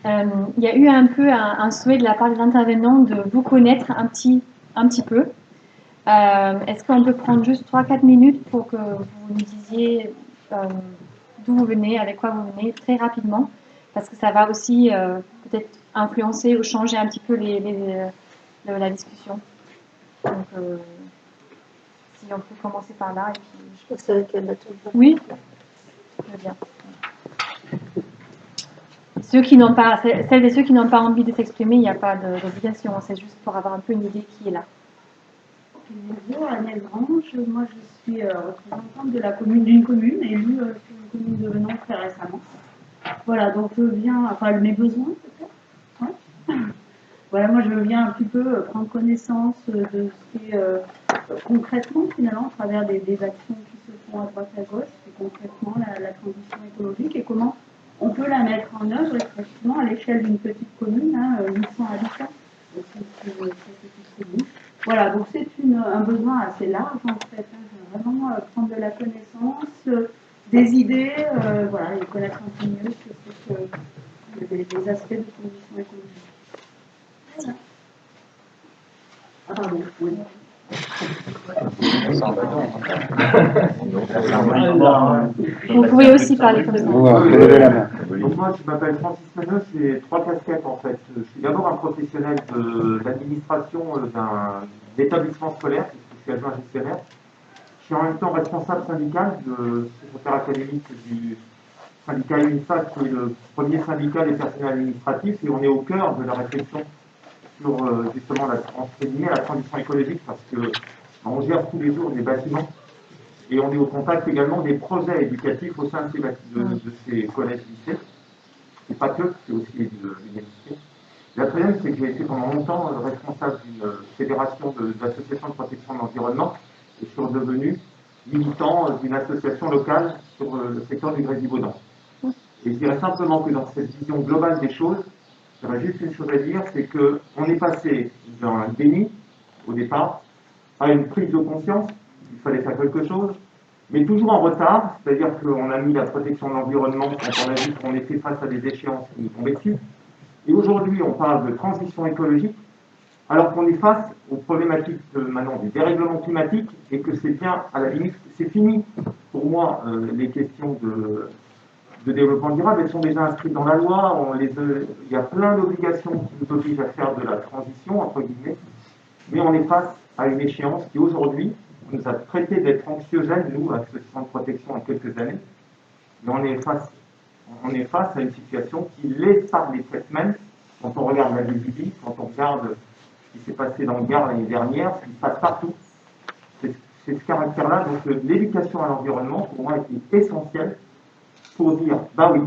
Il y a eu un peu un souhait de la part des intervenants de vous connaître un petit peu. Est-ce qu'on peut prendre juste 3-4 minutes pour que vous nous disiez d'où vous venez, avec quoi vous venez, très rapidement, parce que ça va aussi peut-être influencer ou changer un petit peu la discussion. Donc, si on peut commencer par là. Et puis, je pense avec la bateau. Oui, je veux bien. Celles et ceux qui n'ont pas envie de s'exprimer, il n'y a pas d'obligation, c'est juste pour avoir un peu une idée qui est là. Bonjour, Agnès Grange, moi je suis représentante de la commune, d'une commune, élue sur une commune de Venant très récemment. Voilà, donc je viens, mes besoins peut-être. Ouais. Voilà, moi je viens un petit peu prendre connaissance de ce qui est concrètement finalement à travers des actions qui se font à droite à gauche, et concrètement la transition écologique et comment on peut la mettre en œuvre effectivement à l'échelle d'une petite commune, 800 habitants. Donc, c'est une petite commune. Voilà, donc c'est un besoin assez large en fait, vraiment prendre de la connaissance, des idées, et connaître un peu mieux ce que c'est que des aspects de transition écologique. Voilà. Ah pardon, oui. Vous pouvez aussi parler comme ça. Donc moi, je m'appelle Francis Manos, j'ai 3 casquettes en fait. Je suis d'abord un professionnel d'administration d'un établissement scolaire, puisque je suis adjoint gestionnaire. Je suis en même temps responsable syndical, secrétaire académique du syndicat UNIFAC, qui est le premier syndicat des personnels administratifs, et on est au cœur de la réflexion sur justement la transition écologique, parce que on gère tous les jours des bâtiments et on est au contact également des projets éducatifs au sein de ces collèges lycées. Et pas que, c'est aussi l'université. La troisième, c'est que j'ai été pendant longtemps responsable d'une fédération d'associations de protection de l'environnement et je suis redevenu militant d'une association locale sur le secteur du Grésivaudan. Et je dirais simplement que dans cette vision globale des choses, j'aurais juste une chose à dire, c'est qu'on est passé d'un déni, au départ, à une prise de conscience, il fallait faire quelque chose, mais toujours en retard, c'est-à-dire qu'on a mis la protection de l'environnement quand on a vu qu'on était face à des échéances qui nous tombaient dessus. Et aujourd'hui, on parle de transition écologique, alors qu'on est face aux problématiques maintenant du dérèglement climatique et que c'est bien, à la limite, c'est fini. Pour moi, les questions de développement durable, elles sont déjà inscrites dans la loi. Il y a plein d'obligations qui nous obligent à faire de la transition, entre guillemets, mais on est face à une échéance qui, aujourd'hui, nous a traité d'être anxiogène, nous, avec ce centre de protection en quelques années, mais on est face à une situation qui l'est par les faits même, quand on regarde la vie publique, quand on regarde ce qui s'est passé dans le Gard l'année dernière, ce qui se passe partout. C'est ce caractère-là. Donc l'éducation à l'environnement, pour moi, est essentielle pour dire, bah oui,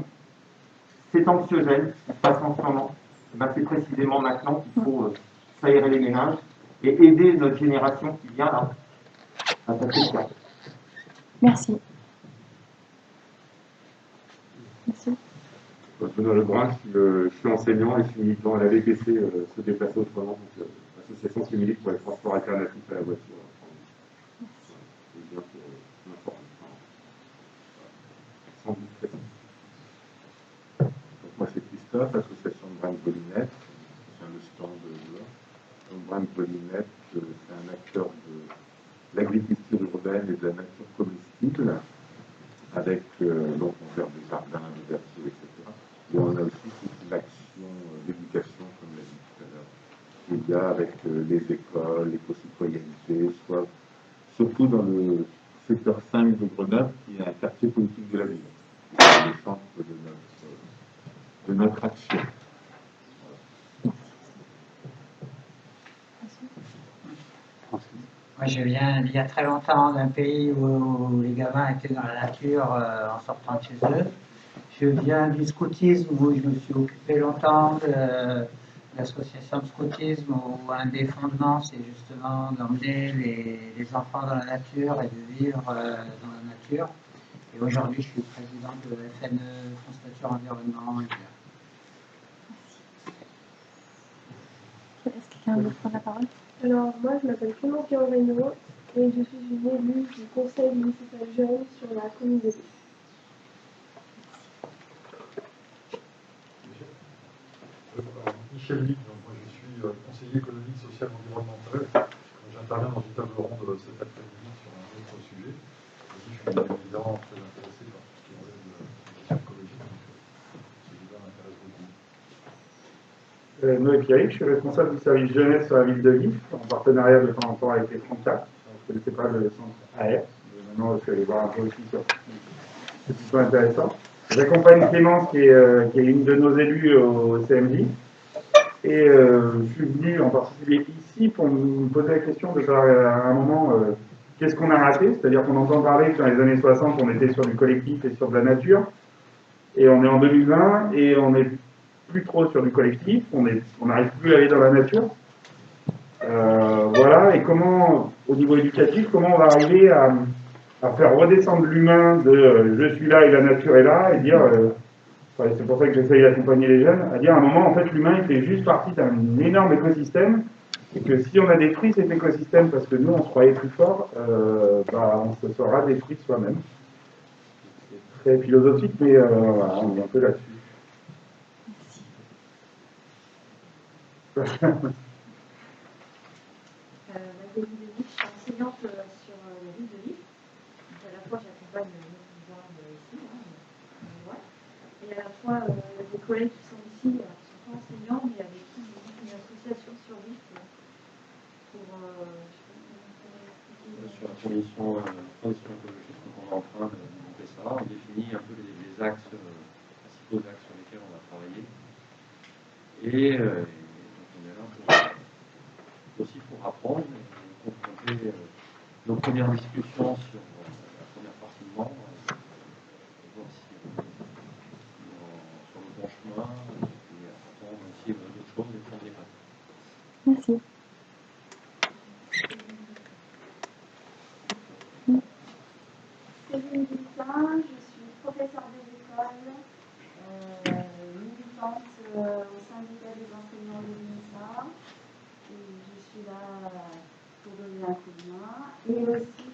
c'est anxiogène, ça se passe en ce moment, bah, c'est précisément maintenant qu'il faut s'aérer les ménages et aider notre génération qui vient là à passer le cap. Merci. Merci. Benoît Lebrun, je suis enseignant et je suis militant à la VPC Se déplacer autrement, donc l'association qui milite pour les transports alternatifs à la voiture. C'est bien pour m'informer. Sans doute précis. Donc moi c'est Christophe, association de Brain Polinette, c'est un stand de là. Donc Brain Polinette, c'est un acteur de l'agriculture urbaine et de la nature comestible, avec donc on gère des jardins, des vertus, etc. Et on a aussi toute l'action d'éducation, comme l'a dit tout à l'heure, qu'il y a avec les écoles, l'éco-citoyenneté, surtout dans le secteur 5 de Grenoble, qui est un quartier politique de la ville. C'est le centre de notre action. Moi, je viens d'il y a très longtemps d'un pays où les gamins étaient dans la nature en sortant de chez eux. Je viens du scoutisme où je me suis occupé longtemps de l'association de scoutisme où un des fondements, c'est justement d'emmener les enfants dans la nature et de vivre dans la nature. Et aujourd'hui, je suis président de FNE, France Nature Environnement. Est-ce que quelqu'un veut prendre la parole? Alors, moi, je m'appelle Clémentine Reynaud et je suis une élue du conseil municipal jeune sur la commune de Lille. Michel Lick, donc moi je suis conseiller économique, social et environnemental. J'interviens dans une table ronde cet après-midi sur un autre sujet. Je suis évidemment très intéressé par tout ce qui relève de la écologie, donc ce débat m'intéresse beaucoup. Noé Pierrick, je suis responsable du service jeunesse sur la ville de Lille, en partenariat de temps en temps avec les 34. Je ne connaissais pas le centre AR, maintenant je suis allé voir un peu aussi sur c'est plutôt intéressant. J'accompagne Clémence qui est une de nos élus au CMJ. Et je suis venu en particulier ici pour me poser la question de savoir à un moment qu'est-ce qu'on a raté. C'est-à-dire qu'on entend parler que dans les années 60, on était sur du collectif et sur de la nature. Et on est en 2020 et on n'est plus trop sur du collectif. On n'arrive plus à aller dans la nature. Voilà. Et comment, au niveau éducatif, comment on va arriver à faire redescendre l'humain de je suis là et la nature est là et dire c'est pour ça que j'essaye d'accompagner les jeunes, à dire à un moment en fait l'humain il fait juste partie d'un énorme écosystème et que si on a détruit cet écosystème parce que nous on se croyait plus fort, on se sera détruit soi-même. C'est très philosophique mais voilà, on est un peu là-dessus. Je suis enseignante sur la ville de Lille. À la fois, j'accompagne nos pouvoirs ici, et à la fois des collègues qui sont ici, qui ne sont pas enseignants, mais avec qui j'ai une association sur Lille pour sur la transition écologique. Donc on est en train de monter ça. On définit un peu les axes, principaux axes sur lesquels on va travailler. Et donc on est là aussi pour apprendre et confronter nos premières discussions sur la première partie de membre, voir si sur le bon chemin, et attendre aussi d'autres choses et prendre des pas. Merci. Céline Dupin, je suis professeure des écoles, militante au syndicat des enseignants de l'INSA. Je suis là pour donner un coup de main et aussi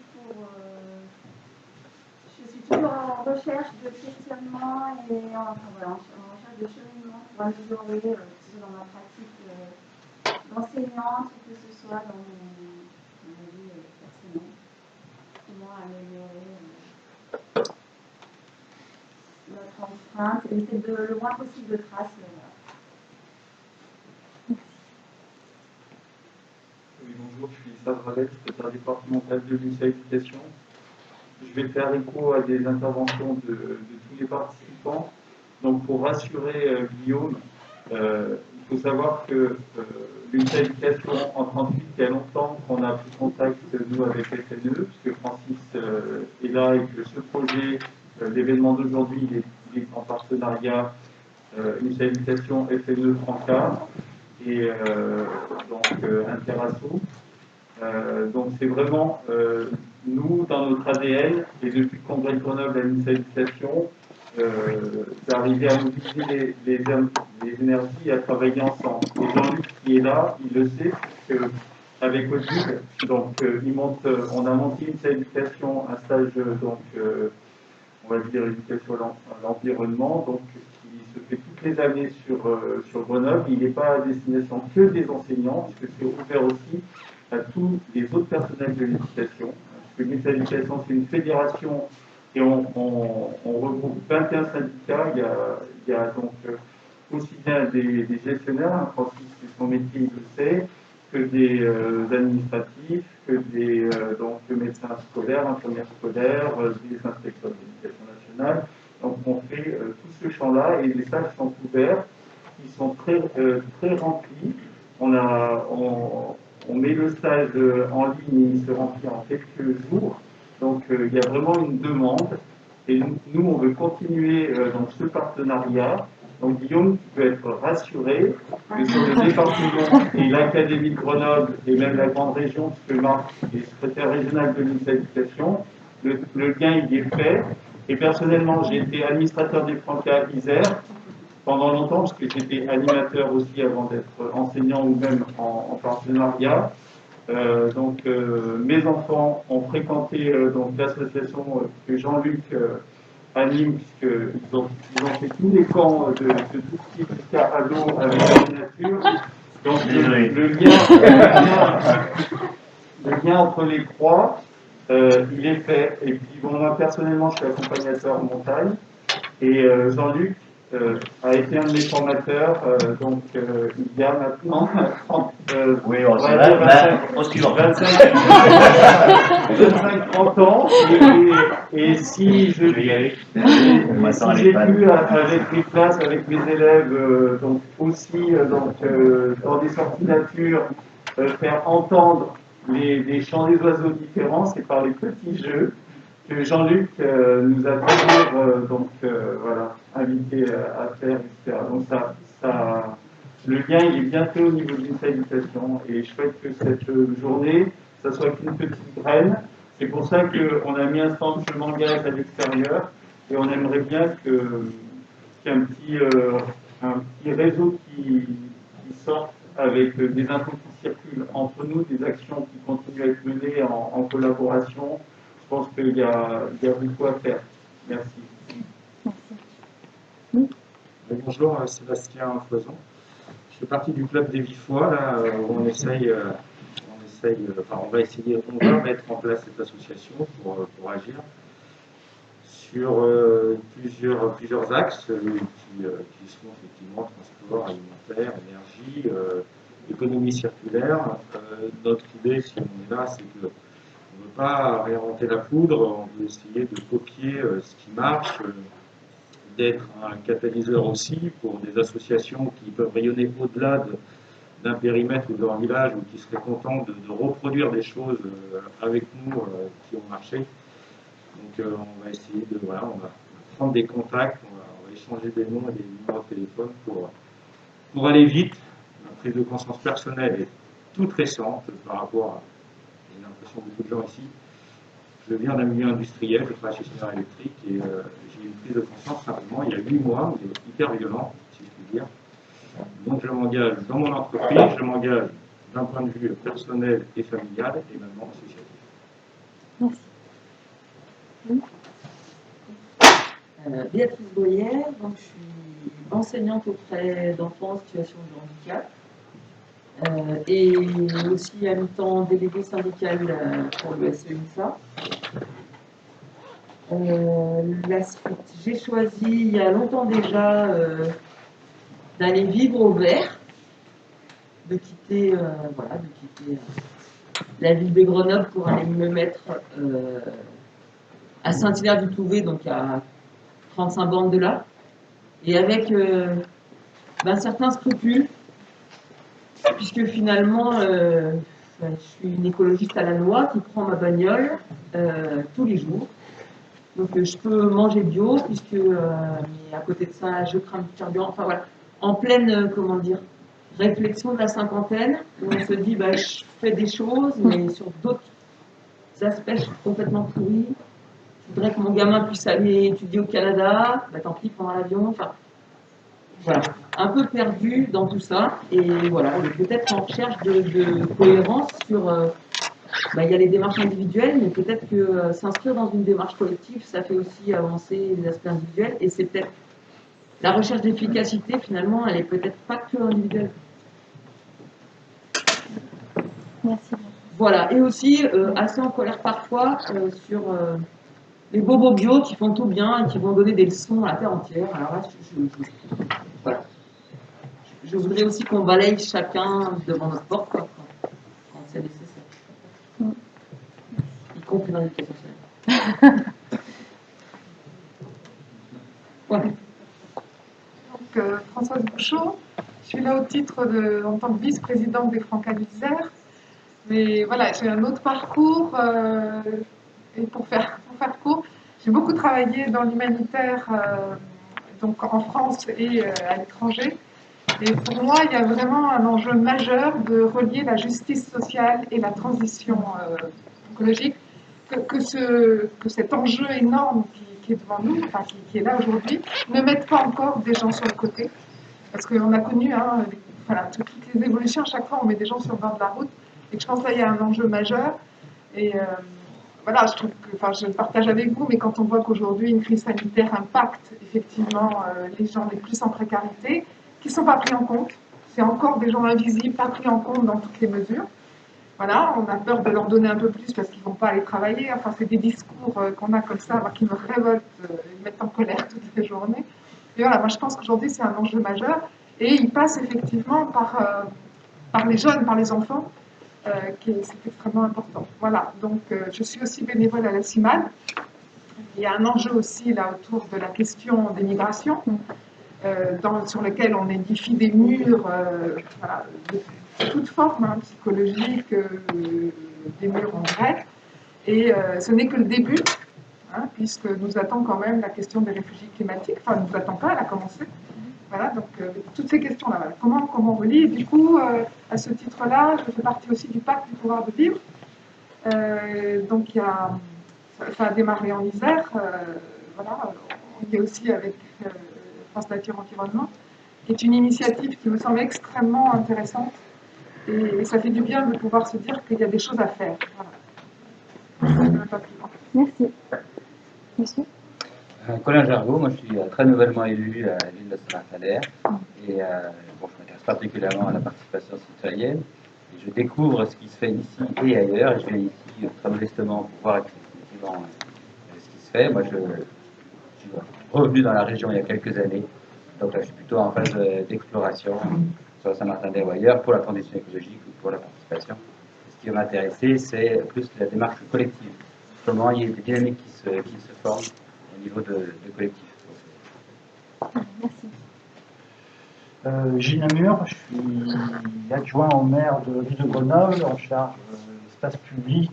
je suis toujours en recherche de questionnement et en recherche de cheminement pour améliorer, que ce soit dans ma pratique d'enseignante, que ce soit dans ma vie personnelle. Comment améliorer notre empreinte et laisser le moins possible de traces. Oui, bonjour, je suis Issa Ravet, secrétaire départemental de l'UNICEF Éducation. Je vais faire écho à des interventions de tous les participants. Donc, pour rassurer Guillaume, il faut savoir que l'UNICEF Éducation en 38, il y a longtemps qu'on a pris contact, nous, avec FNE, puisque Francis est là et que ce projet, l'événement d'aujourd'hui, il est en partenariat l'UNICEF Éducation, FNE, Franca et donc Interasso. Donc c'est vraiment nous, dans notre ADN, et depuis le Congrès de Grenoble à l'UNICEF Éducation, d'arriver à mobiliser les énergies et à travailler ensemble. Et Jean-Luc qui est là, il le sait, avec Odile, donc on a monté l'UNICEF Éducation, un stage donc on va dire éducation à l'environnement, donc qui se fait toutes les années sur Grenoble. Il n'est pas à destination que des enseignants, puisque c'est ouvert aussi à tous les autres personnels de l'éducation. Parce que l'éducation, c'est une fédération et on regroupe 21 syndicats. Il y a donc aussi bien des gestionnaires, hein, Francis, c'est son métier, il le sait, que des administratifs, que des donc médecins scolaires, infirmières scolaires, des inspecteurs de l'éducation nationale. Donc on fait tout ce champ-là et les stages sont ouverts, ils sont très remplis. On met le stage en ligne et il se remplit en quelques jours. Donc il y a vraiment une demande et nous on veut continuer dans ce partenariat. Donc Guillaume, tu peux être rassuré que sur le département et l'Académie de Grenoble et même la grande région, puisque Marc est secrétaire régional de l'UNICEF Éducation, le lien il est fait. Et personnellement, j'ai été administrateur des Franca Isère pendant longtemps, parce que j'étais animateur aussi avant d'être enseignant ou même en partenariat. Donc mes enfants ont fréquenté donc l'association que Jean-Luc anime, puisqu'ils ont fait tous les camps de tout ce qui est jusqu'à ado avec la nature. Donc le lien entre les trois, il est fait. Et puis bon, moi personnellement, je suis accompagnateur en montagne. Et Jean-Luc a été un de mes formateurs, donc il y a maintenant 30, oui, on va dire 25-30 ans. Et si j'ai pu, avec mes classes, avec mes élèves, donc aussi dans des sorties nature, faire entendre les chants des oiseaux différents, c'est par les petits jeux que Jean-Luc nous a toujours voilà, invité à faire, etc. Donc le lien il est bien fait au niveau de l'UNICEF Éducation et je souhaite que cette journée, ça soit qu'une petite graine. C'est pour ça qu'on a mis un stand Je m'engage à l'extérieur et on aimerait bien qu'il y ait un petit réseau qui sorte avec des infos qui circulent entre nous, des actions qui continuent à être menées en collaboration. Je pense qu'il y a beaucoup à faire. Merci. Bonjour, Sébastien Foison. Je fais partie du club des Vifois, là, où on va essayer, on va mettre en place cette association pour agir sur plusieurs axes qui sont effectivement transport, alimentaire, énergie, économie circulaire. Notre idée, si on est là, c'est que on ne veut pas réinventer la poudre, on veut essayer de copier ce qui marche, d'être un catalyseur aussi pour des associations qui peuvent rayonner au-delà d'un périmètre ou de leur village ou qui seraient contents de reproduire des choses avec nous qui ont marché. Donc on va essayer on va prendre des contacts, on va échanger des noms et des numéros de téléphone pour aller vite. La prise de conscience personnelle est toute récente par rapport à, j'ai l'impression, beaucoup de gens ici. Je viens d'un milieu industriel, je travaille chez Schneider Electric et j'ai eu une prise de conscience simplement il y a 8 mois, où c'est hyper violent, si je puis dire. Donc je m'engage dans mon entreprise, je m'engage d'un point de vue personnel et familial et maintenant associatif. Merci. Béatrice Boyère, donc je suis enseignante auprès d'enfants en situation de handicap. et aussi à mi-temps délégué syndical pour le SEINSA. La suite, j'ai choisi il y a longtemps déjà d'aller vivre au vert, de quitter, la ville de Grenoble pour aller me mettre à Saint-Hilaire-du-Touvet, donc à 35 bornes de là, et avec certains scrupules, puisque finalement, je suis une écologiste à la noix qui prend ma bagnole tous les jours. Donc je peux manger bio, puisque mais à côté de ça, je crame du carburant. Enfin voilà, en pleine, réflexion de la cinquantaine, où on se dit, je fais des choses, mais sur d'autres aspects, je suis complètement pourrie. Je voudrais que mon gamin puisse aller étudier au Canada, tant pis, prendre l'avion. Enfin, voilà, un peu perdu dans tout ça, et voilà, peut-être en recherche de cohérence sur. Il y a les démarches individuelles, mais peut-être que s'inscrire dans une démarche collective, ça fait aussi avancer les aspects individuels, et c'est peut-être la recherche d'efficacité, finalement, elle est peut-être pas que individuelle. Merci. Voilà, et aussi assez en colère parfois sur les bobos bio qui font tout bien et qui vont donner des leçons à la terre entière. Alors là, voilà. Je voudrais aussi qu'on balaye chacun devant notre porte quand c'est nécessaire. Y compris dans l'éducation nationale. Ouais. Donc, Françoise Bouchot, je suis là au titre en tant que vice-présidente des Francalisères. Mais voilà, j'ai un autre parcours. Et pour faire court, j'ai beaucoup travaillé dans l'humanitaire, donc en France et à l'étranger. Et pour moi, il y a vraiment un enjeu majeur de relier la justice sociale et la transition écologique. Que cet enjeu énorme qui est devant nous, enfin qui est là aujourd'hui, ne mette pas encore des gens sur le côté. Parce qu'on a connu toutes les évolutions, à chaque fois on met des gens sur le bord de la route. Et je pense que là, il y a un enjeu majeur. Et je trouve que, je le partage avec vous, mais quand on voit qu'aujourd'hui, une crise sanitaire impacte effectivement les gens les plus en précarité, qui ne sont pas pris en compte. C'est encore des gens invisibles, pas pris en compte dans toutes les mesures. Voilà, on a peur de leur donner un peu plus parce qu'ils ne vont pas aller travailler. Enfin, c'est des discours qu'on a comme ça, qui me révoltent, ils me mettent en colère toutes les journées. Et voilà, moi je pense qu'aujourd'hui, c'est un enjeu majeur. Et il passe effectivement par les jeunes, par les enfants. C'est extrêmement important. Voilà, donc je suis aussi bénévole à la CIMAD. Il y a un enjeu aussi là autour de la question des migrations, sur lequel on édifie des murs de toute forme, psychologique, des murs en grec. Et ce n'est que le début, puisque nous attend quand même la question des réfugiés climatiques. Enfin, nous attend pas, elle a commencé. Voilà, donc toutes ces questions-là, voilà. Comment on relie. Et du coup, à ce titre-là, je fais partie aussi du pacte du pouvoir de vivre. Donc, ça a démarré en Isère. Voilà, on est aussi avec France Nature Environnement, qui est une initiative qui me semble extrêmement intéressante. Et ça fait du bien de pouvoir se dire qu'il y a des choses à faire. Voilà. Merci. Monsieur ? Colin Jargot, moi je suis très nouvellement élu à la ville de Saint-Martin-d'Air et je m'intéresse particulièrement à la participation citoyenne et je découvre ce qui se fait ici et ailleurs et je viens ici très modestement pour voir effectivement ce qui se fait. Moi je suis revenu dans la région il y a quelques années, donc là je suis plutôt en phase d'exploration sur Saint-Martin-d'Air ou ailleurs pour la transition écologique ou pour la participation. Et ce qui va m'intéresser c'est plus la démarche collective, comment il y a des dynamiques qui se forment au niveau de collectif. Merci. Gilles Namur, je suis adjoint au maire de ville de Grenoble, en charge de l'espace public,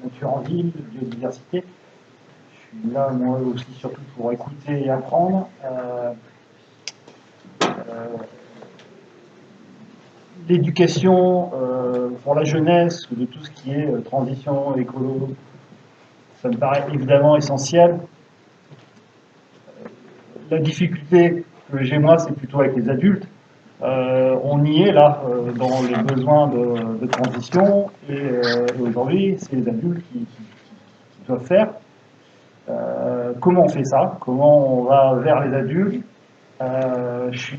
nature en ville, biodiversité. Je suis là, moi aussi, surtout pour écouter et apprendre. L'éducation pour la jeunesse, de tout ce qui est transition écolo, ça me paraît évidemment essentiel. La difficulté que j'ai moi, c'est plutôt avec les adultes. On y est là, dans les besoins de transition, et aujourd'hui, c'est les adultes qui doivent faire. Comment on fait ça? Comment on va vers les adultes? Je suis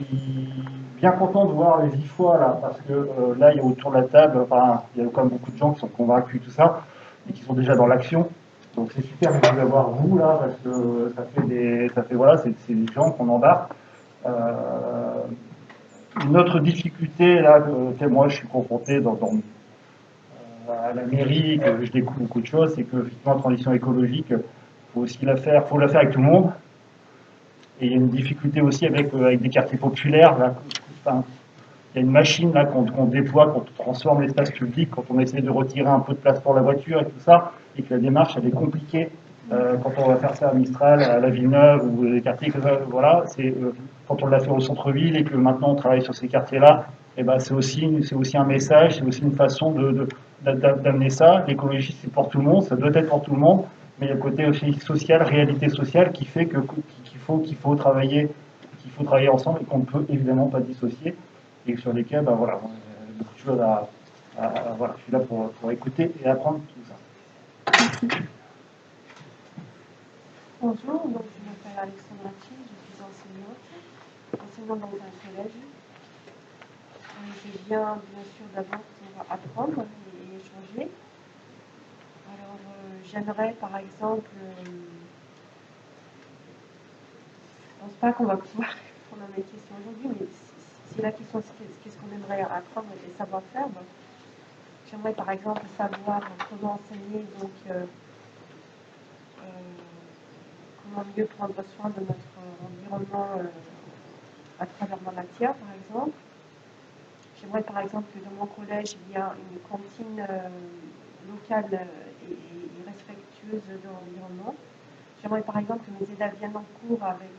bien content de voir les IFOA là, parce que là, il y a autour de la table, enfin, il y a quand même beaucoup de gens qui sont convaincus, tout ça, et qui sont déjà dans l'action. Donc c'est super de vous avoir vous là, parce que voilà, c'est des gens qu'on embarque. Une autre difficulté là, que moi je suis confronté à la mairie, que je découvre beaucoup de choses, c'est que effectivement, la transition écologique, faut la faire avec tout le monde. Et il y a une difficulté aussi avec des quartiers populaires. Là, enfin, il y a une machine là qu'on déploie, quand on transforme l'espace public, quand on essaie de retirer un peu de place pour la voiture et tout ça, et que la démarche elle est compliquée. Quand on va faire ça à Mistral, à la Villeneuve ou des quartiers que voilà, c'est quand on l'a fait au centre-ville et que maintenant on travaille sur ces quartiers-là, et ben c'est aussi un message, c'est aussi une façon d'amener ça. L'écologie c'est pour tout le monde, ça doit être pour tout le monde, mais il y a le côté aussi social, réalité sociale qui fait qu'il faut travailler ensemble et qu'on ne peut évidemment pas dissocier et sur lesquels voilà, beaucoup de choses voilà, je suis là pour écouter et apprendre tout ça. Bonjour, donc je m'appelle Alexandra Thiel, je suis enseignante dans un collège. Je viens bien sûr d'abord pour apprendre et échanger. Alors j'aimerais par exemple, je ne pense pas qu'on va pouvoir répondre à mes questions aujourd'hui, mais si la question c'est qu'est-ce qu'on aimerait apprendre et savoir faire, donc, j'aimerais par exemple savoir comment enseigner donc comment mieux prendre soin de notre environnement à travers ma matière, par exemple. J'aimerais par exemple que dans mon collège, il y a une cantine locale et respectueuse de l'environnement. J'aimerais par exemple que mes élèves viennent en cours avec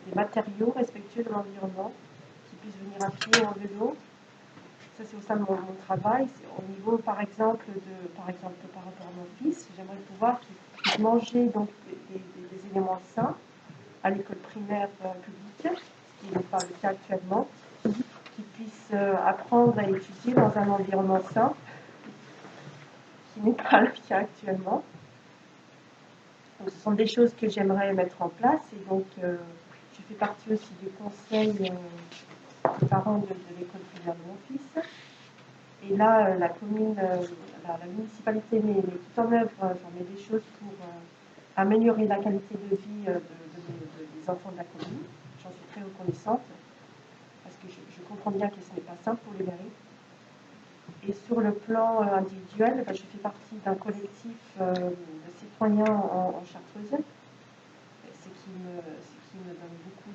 des matériaux respectueux de l'environnement, qu'ils puissent venir à pied ou en vélo. Ça, c'est au sein de mon travail. Au niveau, par exemple, par rapport à mon fils, j'aimerais pouvoir qu'il puisse manger donc, des éléments sains à l'école primaire publique, ce qui n'est pas le cas actuellement, qu'il puisse apprendre à étudier dans un environnement sain, ce qui n'est pas le cas actuellement. Donc, ce sont des choses que j'aimerais mettre en place et donc je fais partie aussi du conseil des parents de l'école primaire de mon fils. Et là, la commune, la municipalité met tout en œuvre, met des choses pour améliorer la qualité de vie des enfants de la commune. J'en suis très reconnaissante, parce que je comprends bien que ce n'est pas simple pour les mairies. Et sur le plan individuel, je fais partie d'un collectif de citoyens en Chartreuse, ce qui me donne beaucoup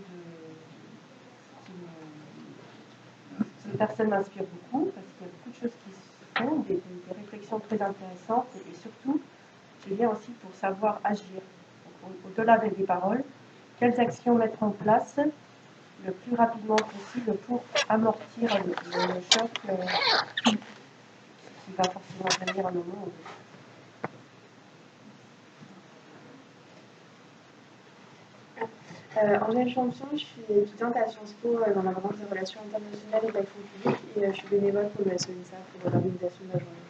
ces personnes m'inspirent beaucoup, parce qu'il y a beaucoup de choses qui se font, des réflexions très intéressantes, et surtout, je viens aussi pour savoir agir. Au-delà des paroles, quelles actions mettre en place le plus rapidement possible pour amortir le choc qui va forcément venir à un moment ou l'autre. Angèle Champion, je suis étudiante à Sciences Po dans la branche des relations internationales et de l'action publique et je suis bénévole pour le SONISA pour l'organisation de la journée.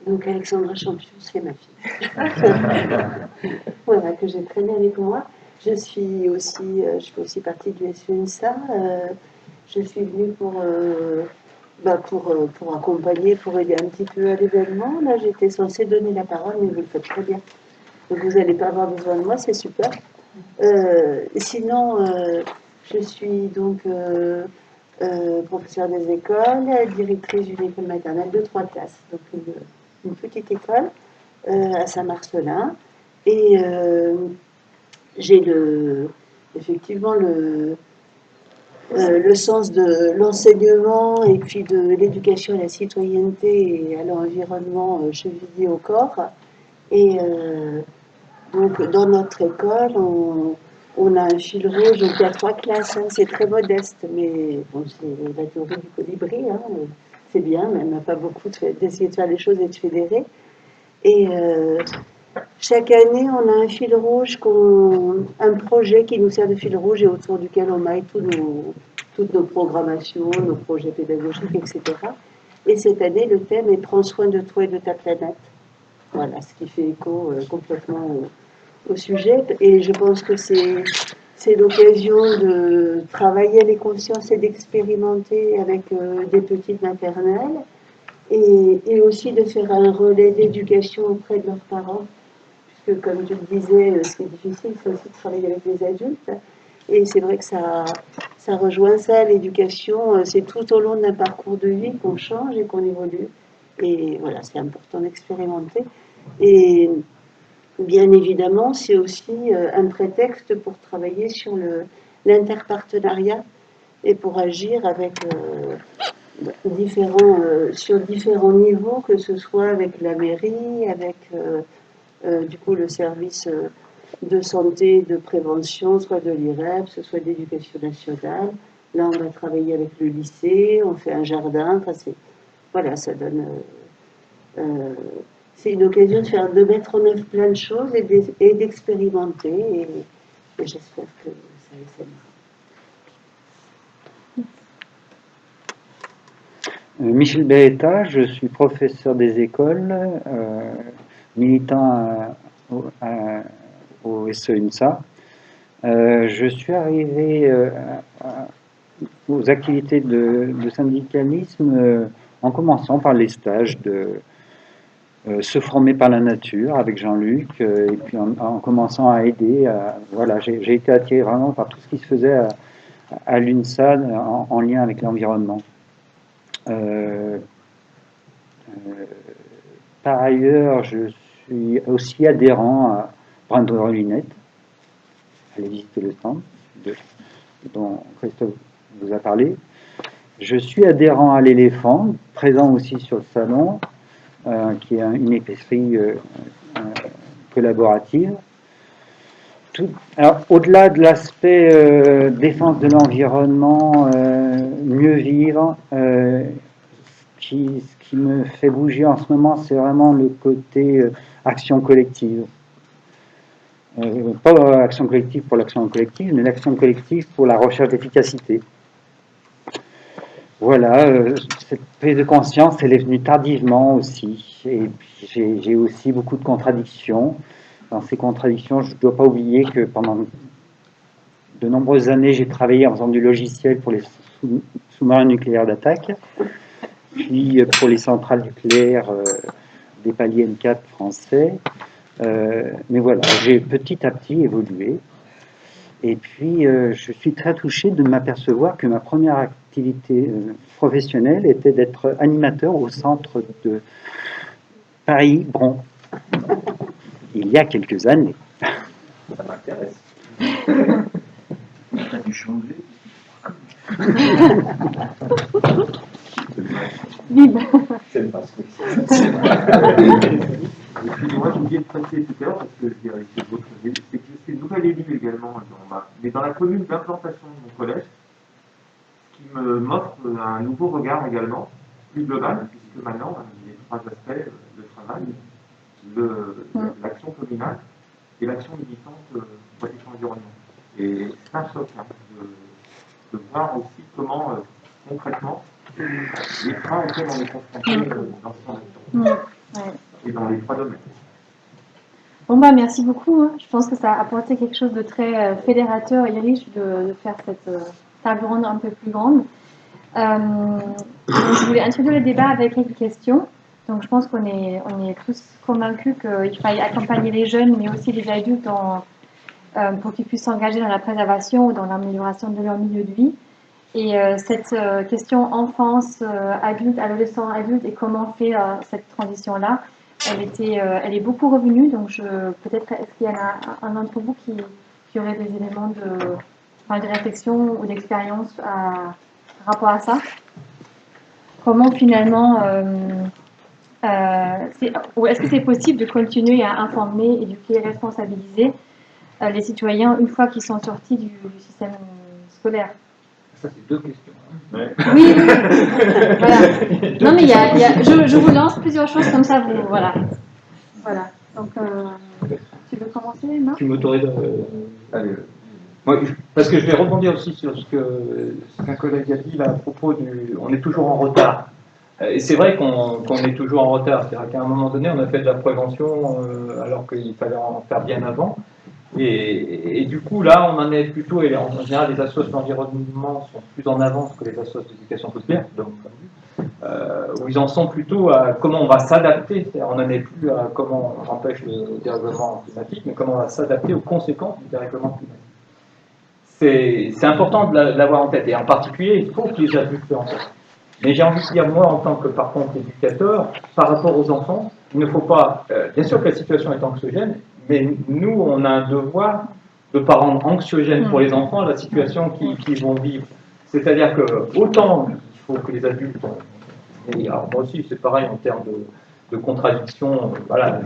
Donc Alexandra Champion, c'est ma fille. Voilà, que j'ai traîné avec moi. Je fais aussi partie du SONISA. Je suis venue pour accompagner, pour aider un petit peu à l'événement. Là, j'étais censée donner la parole, mais vous le faites très bien. Donc vous n'allez pas avoir besoin de moi, c'est super. Sinon, je suis donc professeure des écoles, directrice d'une école maternelle de 3 classes, donc une petite école à Saint-Marcelin. Et j'ai effectivement le sens de l'enseignement et puis de l'éducation à la citoyenneté et à l'environnement chevillé au corps. Et donc, dans notre école, on a un fil rouge, donc il y a 3 classes, hein, c'est très modeste, mais bon, c'est la théorie du colibri, hein, c'est bien, même pas beaucoup d'essayer de faire les choses et de fédérer. Et chaque année, on a un fil rouge, un projet qui nous sert de fil rouge et autour duquel on maille toutes nos programmations, nos projets pédagogiques, etc. Et cette année, le thème est « Prends soin de toi et de ta planète ». Voilà, ce qui fait écho complètement au sujet. Et je pense que c'est l'occasion de travailler les consciences et d'expérimenter avec des petites maternelles et aussi de faire un relais d'éducation auprès de leurs parents. Puisque, comme je le disais, ce qui est difficile, c'est aussi de travailler avec les adultes. Et c'est vrai que ça rejoint ça, l'éducation. C'est tout au long d'un parcours de vie qu'on change et qu'on évolue. Et voilà, c'est important d'expérimenter. Et bien évidemment, c'est aussi un prétexte pour travailler sur l'interpartenariat et pour agir avec sur différents niveaux, que ce soit avec la mairie, avec du coup le service de santé, de prévention, soit de l'IREP, soit d'éducation nationale. Là, on va travailler avec le lycée, on fait un jardin. Enfin, voilà, ça donne... c'est une occasion de mettre en œuvre plein de choses et d'expérimenter. Et j'espère que ça va s'amuser. Michel Beretta, je suis professeur des écoles, militant au SEUNSA. Je suis arrivé aux activités de syndicalisme en commençant par les stages de se former par la nature avec Jean-Luc, et puis en commençant à aider. Voilà, j'ai été attiré vraiment par tout ce qui se faisait à l'UNSA en lien avec l'environnement. Par ailleurs, je suis aussi adhérent à Brin-de-Rolinette. Allez visiter le stand dont Christophe vous a parlé. Je suis adhérent à l'Éléphant, présent aussi sur le salon, qui est une épicerie collaborative. Alors, au-delà de l'aspect défense de l'environnement, mieux vivre, ce qui me fait bouger en ce moment, c'est vraiment le côté action collective. Pas action collective pour l'action collective, mais l'action collective pour la recherche d'efficacité. Voilà, cette prise de conscience, elle est venue tardivement aussi. Et puis j'ai aussi beaucoup de contradictions. Dans ces contradictions, je ne dois pas oublier que pendant de nombreuses années, j'ai travaillé en faisant du logiciel pour les sous-marins nucléaires d'attaque, puis pour les centrales nucléaires des paliers N4 français. Mais voilà, j'ai petit à petit évolué. Et puis, je suis très touché de m'apercevoir que ma première activité professionnelle était d'être animateur au centre de Paris-Bron, il y a quelques années. Ça m'intéresse. Ça a dû changer. Vive. C'est parce que Excusez-moi, j'ai oublié de passer tout à l'heure parce que c'est que je suis nouvelle élue également, mais dans la commune d'implantation de mon collège, ce qui m'offre un nouveau regard également, plus global, puisque maintenant, il y a trois aspects, le travail, l'action communale et l'action militante protection de l'environnement. Et c'est un choc de voir aussi comment, concrètement, les freins auxquels on est confronté dans son action. Et dans les trois domaines. Bon bah merci beaucoup. Je pense que ça a apporté quelque chose de très fédérateur et riche de faire cette table ronde un peu plus grande. Donc, je voulais introduire le débat avec quelques questions. Donc je pense qu'on est tous convaincus qu'il faille accompagner les jeunes, mais aussi les adultes pour qu'ils puissent s'engager dans la préservation ou dans l'amélioration de leur milieu de vie. Et cette question enfance, adulte, adolescent, adulte, et comment on fait cette transition-là, elle est beaucoup revenue. Donc peut-être est-ce qu'il y en a un d'entre vous qui aurait des éléments de réflexion ou d'expérience par rapport à ça? Comment finalement, ou est-ce que c'est possible de continuer à informer, éduquer, responsabiliser les citoyens une fois qu'ils sont sortis du système scolaire? Ça, c'est deux questions. Ouais. Oui. Voilà. Non, mais je vous lance plusieurs choses comme ça. Voilà. Donc, tu veux commencer, non? Tu m'autorises allez. Moi, parce que je vais rebondir aussi sur ce qu'un collègue a dit là, à propos on est toujours en retard. Et c'est vrai qu'on est toujours en retard. C'est-à-dire qu'à un moment donné, on a fait de la prévention alors qu'il fallait en faire bien avant. Et du coup, là, on en est plutôt, et en général, les associations d'environnement sont plus en avance que les associations d'éducation populaire, donc, où ils en sont plutôt à comment on va s'adapter, on n'en est plus à comment on empêche le dérèglement climatique, mais comment on va s'adapter aux conséquences du dérèglement climatique. C'est important de l'avoir en tête, et en particulier, il faut que les adultes l'aient en tête. Mais j'ai envie de dire, moi, en tant que, par contre, éducateur, par rapport aux enfants, il ne faut pas... bien sûr que la situation est anxiogène, mais nous, on a un devoir de ne pas rendre anxiogène pour les enfants la situation qu'ils vont vivre. C'est-à-dire que, autant il faut que les adultes... Et alors moi aussi, c'est pareil en termes de contradiction, voilà,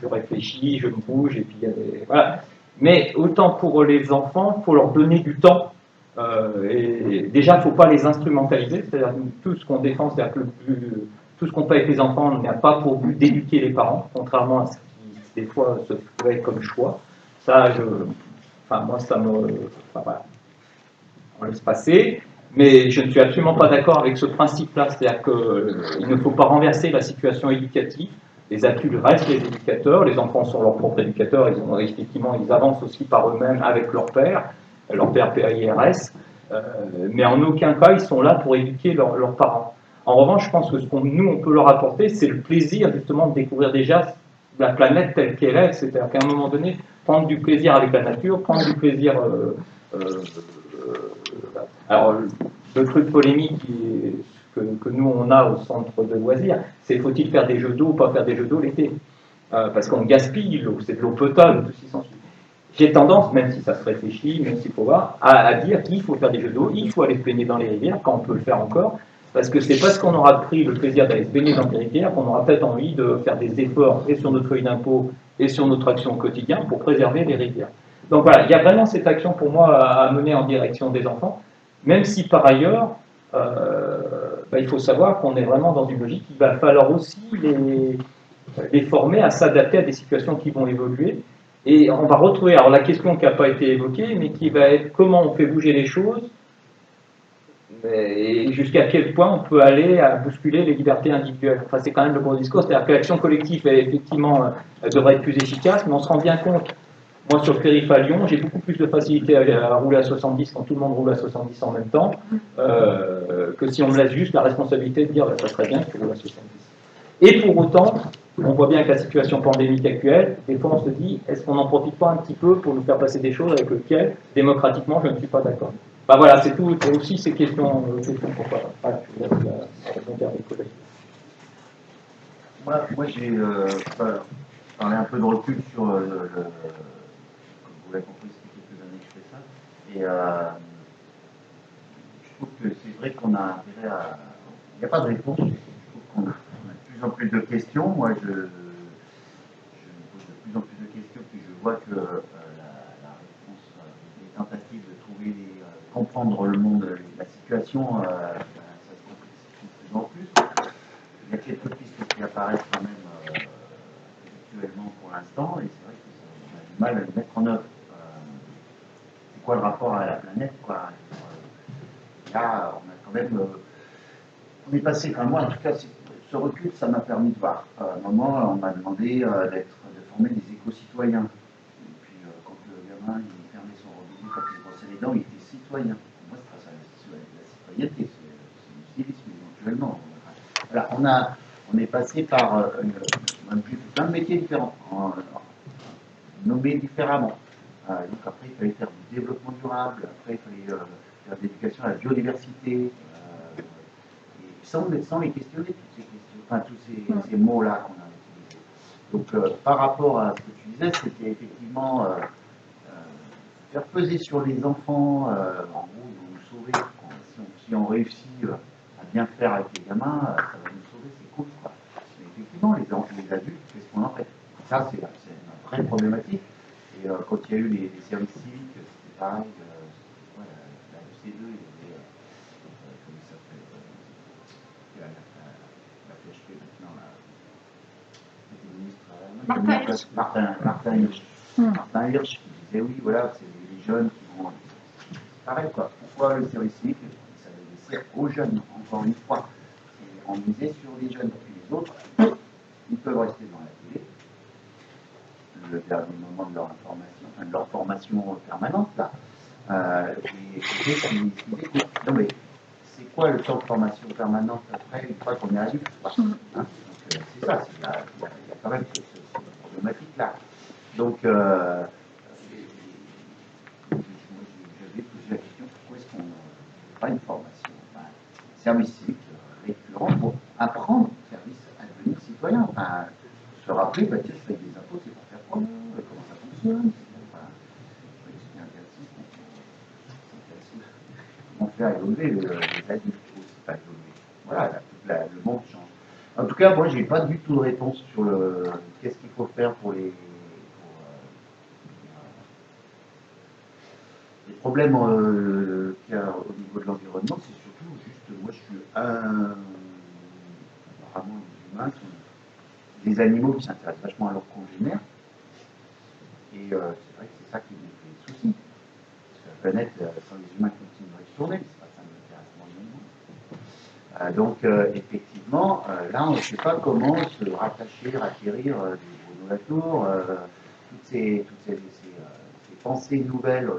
je réfléchis, je me bouge, et puis il y a des... Voilà. Mais autant pour les enfants, il faut leur donner du temps. Et déjà, il ne faut pas les instrumentaliser, c'est-à-dire tout ce qu'on défend, c'est-à-dire que tout ce qu'on fait avec les enfants n'a pas pour but d'éduquer les parents, contrairement à ce qui, des fois, se fait comme choix. Ça, moi, ça me... Enfin, voilà. On laisse passer. Mais je ne suis absolument pas d'accord avec ce principe-là, c'est-à-dire qu'il ne faut pas renverser la situation éducative. Les adultes restent les éducateurs, les enfants sont leurs propres éducateurs, effectivement, ils avancent aussi par eux-mêmes avec leur père PAIRS, mais en aucun cas ils sont là pour éduquer leurs parents. En revanche, je pense que ce nous on peut leur apporter, c'est le plaisir justement de découvrir déjà la planète telle qu'elle est, c'est-à-dire qu'à un moment donné, prendre du plaisir avec la nature, prendre du plaisir... alors, le truc polémique que nous on a au centre de loisirs, c'est faut-il faire des jeux d'eau ou pas faire des jeux d'eau l'été, parce qu'on gaspille l'eau, c'est de l'eau potable, tout ce qui s'ensuit. J'ai tendance, même si ça se réfléchit, même s'il faut voir, à dire qu'il faut faire des jeux d'eau, il faut aller se baigner dans les rivières, quand on peut le faire encore, parce que c'est parce qu'on aura pris le plaisir d'aller se baigner dans les rivières qu'on aura peut-être envie de faire des efforts et sur notre feuille d'impôt et sur notre action au quotidien pour préserver les rivières. Donc voilà, il y a vraiment cette action pour moi à mener en direction des enfants, même si par ailleurs, il faut savoir qu'on est vraiment dans une logique qu'il va falloir aussi les former à s'adapter à des situations qui vont évoluer. Et on va retrouver alors la question qui n'a pas été évoquée, mais qui va être comment on fait bouger les choses et jusqu'à quel point on peut aller à bousculer les libertés individuelles. Enfin, c'est quand même le gros discours, c'est-à-dire que l'action collective, effectivement, elle devrait être plus efficace, mais on se rend bien compte. Moi, sur le périph' à Lyon, j'ai beaucoup plus de facilité à rouler à 70 quand tout le monde roule à 70 en même temps, que si on me laisse juste la responsabilité de dire ça serait bien que je roule à 70. Et pour autant, on voit bien avec la situation pandémique actuelle, des fois on se dit, est-ce qu'on n'en profite pas un petit peu pour nous faire passer des choses avec lesquelles, démocratiquement, je ne suis pas d'accord. Ben voilà, c'est tout, c'est aussi ces questions pourquoi. Voilà, je vous laisse répondre à mes collègues. Moi j'ai parlé un peu de recul sur comme vous l'avez compris, ça fait quelques années que je fais ça, et je trouve que c'est vrai qu'on a intérêt à... Il n'y a pas de réponse, je trouve qu'on a de plus en plus de questions. Moi je me pose de plus en plus de questions, puis je vois que la réponse, les tentatives de trouver comprendre le monde, la situation, ça se complexifie de plus en plus. Il y a quelques pistes qui apparaissent quand même actuellement pour l'instant, et c'est vrai qu'on a du mal à les mettre en œuvre. C'est quoi le rapport à la planète, quoi? Là, on a quand même... on est passé, enfin moi en tout cas, ce recul, ça m'a permis de voir. À un moment, on m'a demandé de former des éco-citoyens. Et puis, quand le gamin, il fermait son robinet, quand il se brossait les dents, il était citoyen. Moi, c'est pas ça, la citoyenneté, c'est du civisme, éventuellement. Voilà, on est passé par plein de métiers différents, nommés différemment. Donc après, il fallait faire du développement durable, après, il fallait faire de l'éducation à la biodiversité, et sans les questionner, toutes ces questions, enfin, tous ces mots-là qu'on a utilisés. Donc, par rapport à ce que tu disais, c'était effectivement faire peser sur les enfants, en gros, nous sauver. Si on réussit à bien faire avec les gamins, ça va nous sauver, c'est cool, quoi. Mais effectivement, les adultes, qu'est-ce qu'on en fait? Ça, c'est une vraie problématique. Et quand il y a eu les services civiques, c'était pareil. La EC2, il y avait, comment il s'appelle, la PHP maintenant, Martin Hirsch. Martin Hirsch qui disait oui, voilà, c'est les jeunes qui vont. C'est pareil, quoi. Pourquoi le service civique? Ça dessert aux jeunes, encore une fois. On misait sur les jeunes. Et les autres, ils peuvent rester dans la télé. le dernier moment de leur information, enfin de leur formation permanente, là. Et qui disait, non mais, c'est quoi le temps de formation permanente après, une fois qu'on est arrivé, hein? Donc c'est ça, il y a quand même cette problématique-là. Donc, j'avais posé la question, pourquoi est-ce qu'on n'a pas une formation, service civique récurrent pour apprendre au service à devenir citoyen, enfin, se rappeler, bah, tiens, je paye des impôts, c'est pour faire quoi, comment ça fonctionne, c'est un exercice, comment faire évoluer les adultes aussi, pas évoluer. Voilà, le monde change. En tout cas, moi, j'ai pas du tout de réponse sur le qu'est-ce qu'il faut faire pour les problèmes qu'il y a au niveau de l'environnement. C'est surtout juste, moi, je suis apparemment les humains sont des animaux qui s'intéressent vachement à leurs congénères. Et c'est vrai que c'est ça qui me fait souci. Parce que la planète, sans les humains, continuerait de tourner. C'est pas ça qui m'intéresse moyennement. Donc, effectivement, là, on ne sait pas comment se rattacher, acquérir des Bruno Latour, toutes ces pensées nouvelles.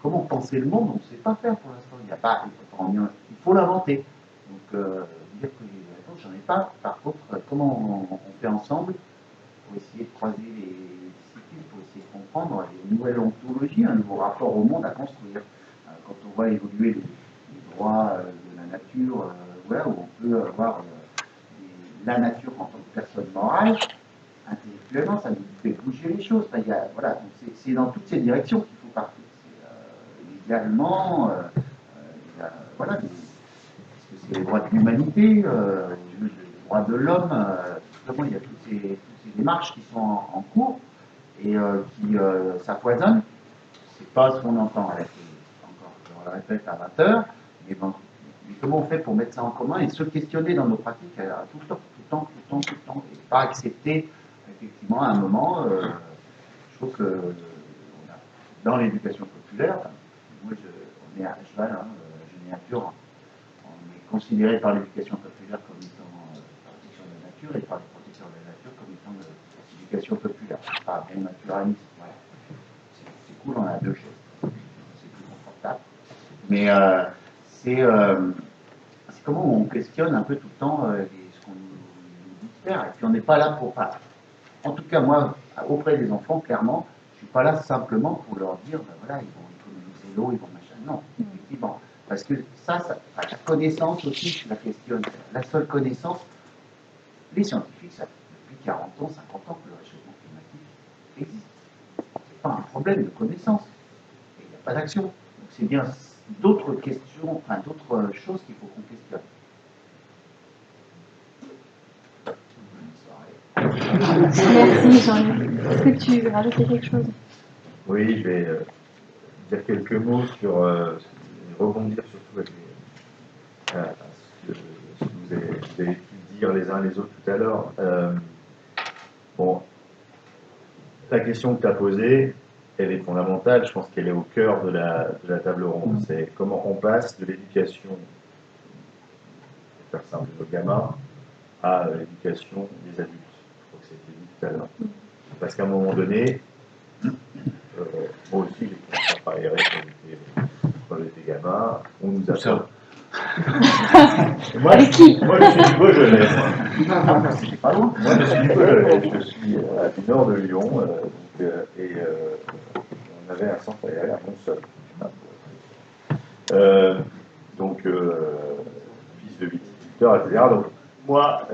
Comment penser le monde, on ne sait pas faire pour l'instant. Il faut l'inventer. Donc, dire que j'ai des réponses, j'en ai pas. Par contre, comment on fait ensemble pour essayer de croiser les disciplines, pour essayer de comprendre une nouvelle ontologie, un nouveau rapport au monde à construire. Quand on voit évoluer les droits de la nature, voilà, où on peut avoir la nature en tant que personne morale, intellectuellement, ça nous fait bouger les choses. Enfin, voilà, c'est dans toutes ces directions qu'il faut partir. Idéalement, voilà, parce que c'est les droits de l'humanité, les droits de l'homme, justement, il y a toutes ces démarches qui sont en cours et qui s'affoisonnent. C'est pas ce qu'on entend à la télé, encore, je le répète à 20 heures, mais bon, comment on fait pour mettre ça en commun et se questionner dans nos pratiques tout le temps, et pas accepter, effectivement, à un moment, je trouve que dans l'éducation populaire, moi, on est à cheval, nature, on est considéré par l'éducation populaire comme étant protection de la nature et par les protecteurs de la nature comme étant de l'éducation populaire. Pas bien naturaliste, voilà. C'est cool, on a deux choses. C'est plus confortable. Mais c'est comment on questionne un peu tout le temps ce qu'on nous dit de faire. Et puis on n'est pas là pour... En tout cas, moi, auprès des enfants, clairement, je ne suis pas là simplement pour leur dire, ben voilà, ils vont économiser l'eau, ils vont machin. Non, effectivement. Parce que ça, la connaissance aussi, je la questionne. La seule connaissance, les scientifiques, ça depuis 40 ans, 50 ans que le réchauffement climatique existe. Ce n'est pas un problème de connaissance. Et il n'y a pas d'action. Donc c'est bien d'autres questions, enfin d'autres choses qu'il faut qu'on questionne. Merci Jean-Luc. Est-ce que tu veux rajouter quelque chose? Oui, je vais dire quelques mots sur, rebondir surtout avec ce que vous avez pu dire les uns les autres tout à l'heure. Bon, la question que tu as posée, elle est fondamentale, je pense qu'elle est au cœur de la table ronde. C'est comment on passe de l'éducation, pour faire simple, de nos gamins, à l'éducation des adultes. Je crois que c'était dit tout à l'heure. Parce qu'à un moment donné, moi aussi, j'ai commencé à travailler quand j'étais gamin, on nous a ça. Avec qui? Moi, je suis du Beaujolais. C'est pas loin. Moi, je suis du Beaujolais. Je suis du nord de Lyon. Et on avait un centre aérien à Montsol. Donc, fils de viticulteur, etc. Donc, moi,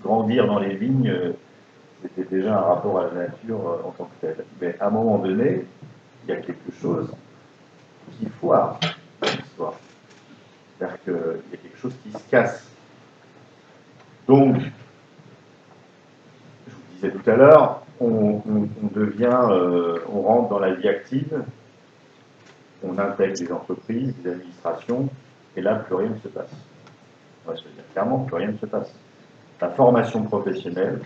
grandir dans les vignes, c'était déjà un rapport à la nature en tant que tel. Mais à un moment donné, il y a quelque chose qui foire dans l'histoire. C'est-à-dire qu'il y a quelque chose qui se casse. Donc, je vous disais tout à l'heure, on rentre dans la vie active, on intègre des entreprises, des administrations, et là, plus rien ne se passe. On va se dire clairement, plus rien ne se passe. La formation professionnelle,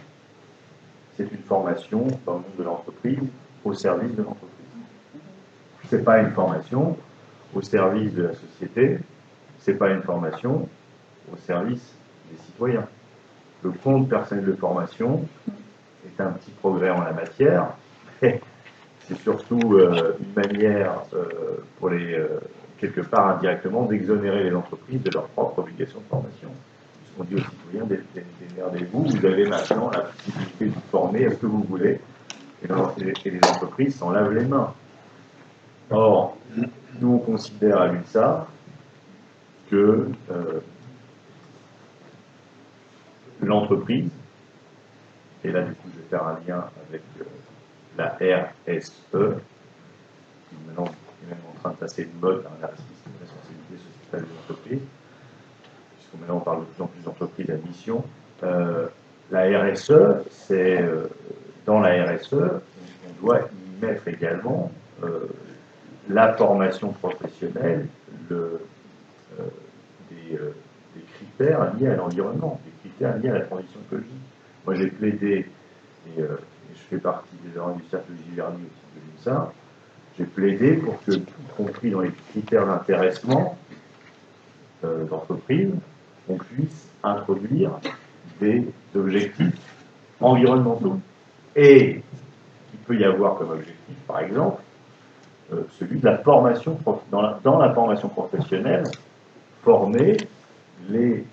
c'est une formation dans le monde de l'entreprise, au service de l'entreprise. Ce n'est pas une formation au service de la société, ce n'est pas une formation au service des citoyens. Le compte personnel de formation, est un petit progrès en la matière. C'est surtout une manière pour quelque part indirectement, d'exonérer les entreprises de leurs propres obligations de formation. Puisqu'on dit aux citoyens, démerdez-vous, vous avez maintenant la possibilité de vous former à ce que vous voulez, et les entreprises s'en lavent les mains. Or, nous, on considère à l'UNSA que l'entreprise, et là, du coup, je vais faire un lien avec la RSE, qui maintenant est même en train de passer de mode à la responsabilité sociétale des entreprises, puisque maintenant on parle de plus en plus d'entreprises à mission. La RSE, c'est dans la RSE, on doit y mettre également la formation professionnelle, des critères liés à l'environnement, des critères liés à la transition écologique. Moi, j'ai plaidé, et je fais partie des organes du cercle Giverny au titre de l'UNSA, j'ai plaidé pour que, y compris dans les critères d'intéressement d'entreprise, on puisse introduire des objectifs environnementaux. Et il peut y avoir comme objectif, par exemple, celui de la formation, dans la formation professionnelle, former les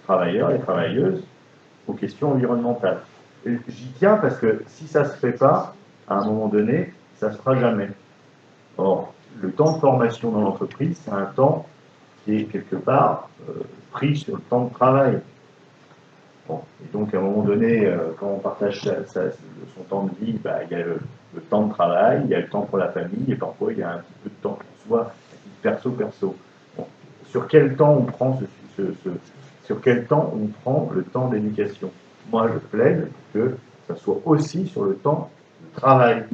travailleurs et travailleuses aux questions environnementales. J'y tiens parce que si ça ne se fait pas, à un moment donné, ça ne se fera jamais. Or, le temps de formation dans l'entreprise, c'est un temps qui est quelque part pris sur le temps de travail. Bon. Et donc, à un moment donné, quand on partage son temps de vie, il y a le temps de travail, il y a le temps pour la famille, et parfois il y a un petit peu de temps pour soi, perso. Bon. Sur quel temps on prend sur quel temps on prend le temps d'éducation? Moi, je plaide que ça soit aussi sur le temps de travail.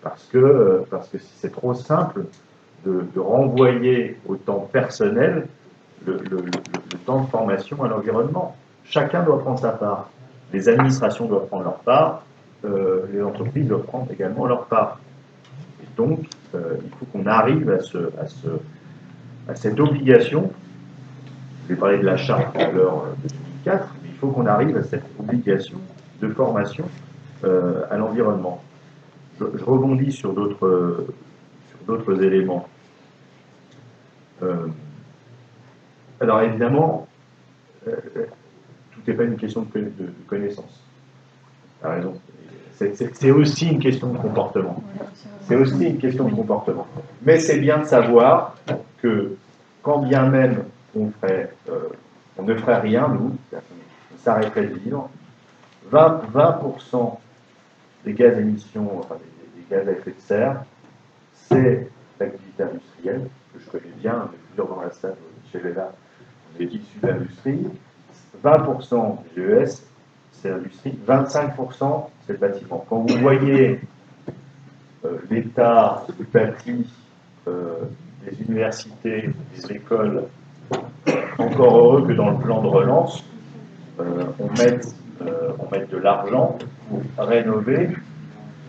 Parce que si c'est trop simple de renvoyer au temps personnel le temps de formation à l'environnement. Chacun doit prendre sa part. Les administrations doivent prendre leur part, les entreprises doivent prendre également leur part. Et donc, il faut qu'on arrive à cette obligation. Je vais parler de la charte à l'heure de 2004, mais il faut qu'on arrive à cette obligation de formation à l'environnement. Je rebondis sur d'autres éléments. Alors évidemment, tout n'est pas une question de connaissance. Tu as raison. C'est aussi une question de comportement. C'est aussi une question de comportement. Mais c'est bien de savoir que quand bien même on ne ferait rien, nous, on s'arrêterait de vivre, 20% des gaz émissions, enfin des gaz à effet de serre, c'est l'activité industrielle, que je connais bien, on est plusieurs dans la salle chez Léla, on est issus de l'industrie. 20% du GES, c'est l'industrie, 25% c'est le bâtiment. Quand vous voyez l'état du bâti des universités, des écoles, encore heureux que dans le plan de relance, on mette de l'argent pour rénover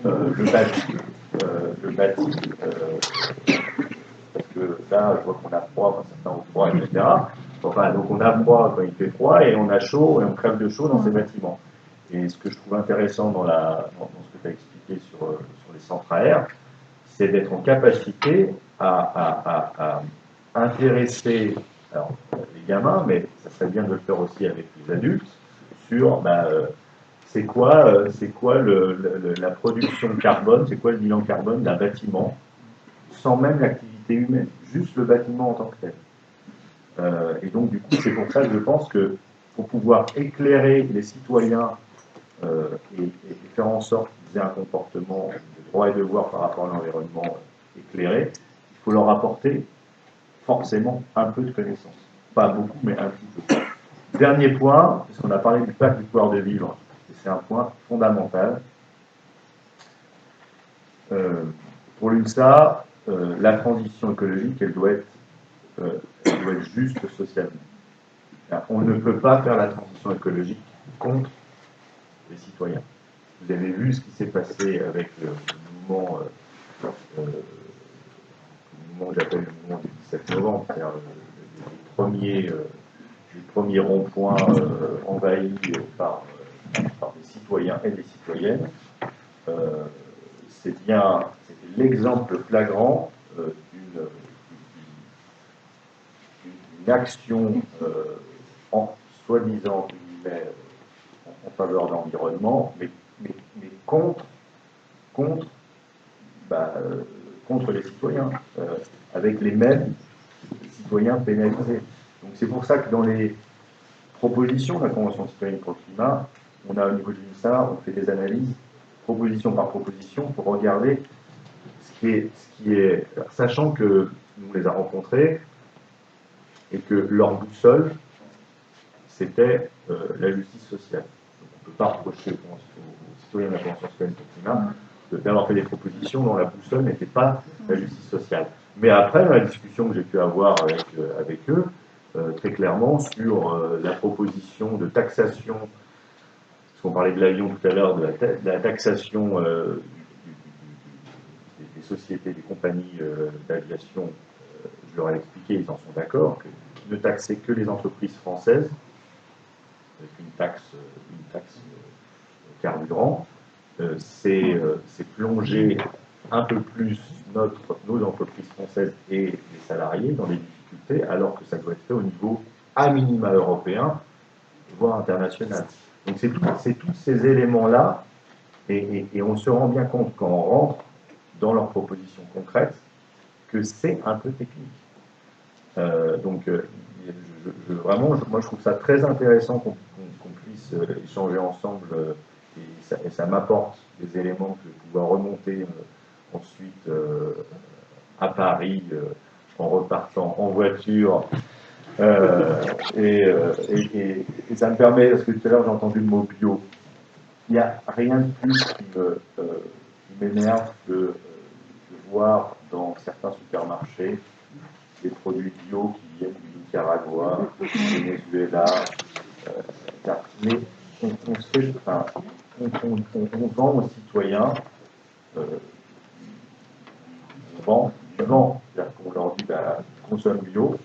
le bâti, parce que là, je vois qu'on a froid, certains ont froid, etc. Enfin, donc on a froid quand il fait froid et on a chaud et on crève de chaud dans ces bâtiments. Et ce que je trouve intéressant dans ce que tu as expliqué sur les centres à air, c'est d'être en capacité à intéresser les gamins, mais ça serait bien de le faire aussi avec les adultes, sur c'est quoi la production carbone, c'est quoi le bilan carbone d'un bâtiment, sans même l'activité humaine, juste le bâtiment en tant que tel. Et donc, du coup, c'est pour ça que je pense que pour pouvoir éclairer les citoyens et faire en sorte qu'ils aient un comportement de droit et devoir par rapport à l'environnement éclairé, il faut leur apporter forcément un peu de connaissances. Pas beaucoup, mais un petit peu. Dernier point, parce qu'on a parlé du pacte du pouvoir de vivre, et c'est un point fondamental. Pour l'UNSA, la transition écologique, elle doit être juste socialement. On ne peut pas faire la transition écologique contre les citoyens. Vous avez vu ce qui s'est passé avec le mouvement que j'appelle le mouvement du 17 novembre, c'est-à-dire les premiers ronds-points envahis par par des citoyens et des citoyennes, c'était l'exemple flagrant d'une action soi-disant entre guillemets, en faveur de l'environnement, mais contre les citoyens, avec les mêmes citoyens pénalisés. Donc c'est pour ça que dans les propositions de la Convention citoyenne pour le climat, on a au niveau de l'INSA, on fait des analyses proposition par proposition pour regarder ce qui est, sachant que nous les a rencontrés et que leur boussole, c'était la justice sociale. Donc on ne peut pas reprocher aux citoyens de la Convention citoyenne pour le climat d'avoir fait des propositions dont la boussole n'était pas la justice sociale. Mais après, dans la discussion que j'ai pu avoir avec eux, très clairement, sur la proposition de taxation, parce qu'on parlait de l'avion tout à l'heure, de la taxation des sociétés, des compagnies d'aviation, je leur ai expliqué, ils en sont d'accord, que ne taxer que les entreprises françaises, avec une taxe carburant, c'est plonger un peu plus nos entreprises françaises et les salariés dans des difficultés, alors que ça doit être fait au niveau à minima européen, voire international. Donc c'est tous ces éléments-là, et on se rend bien compte quand on rentre dans leurs propositions concrètes que c'est un peu technique. Vraiment, moi je trouve ça très intéressant qu'on puisse échanger ensemble, et ça m'apporte des éléments que je vais pouvoir remonter ensuite à Paris en repartant en voiture. Et ça me permet, parce que tout à l'heure j'ai entendu le mot bio, il n'y a rien de plus qui m'énerve que de voir dans certains supermarchés des produits bio qui viennent du Nicaragua, du Venezuela, mais on vend aux citoyens, on vend, c'est-à-dire qu'on leur dit consomme bio,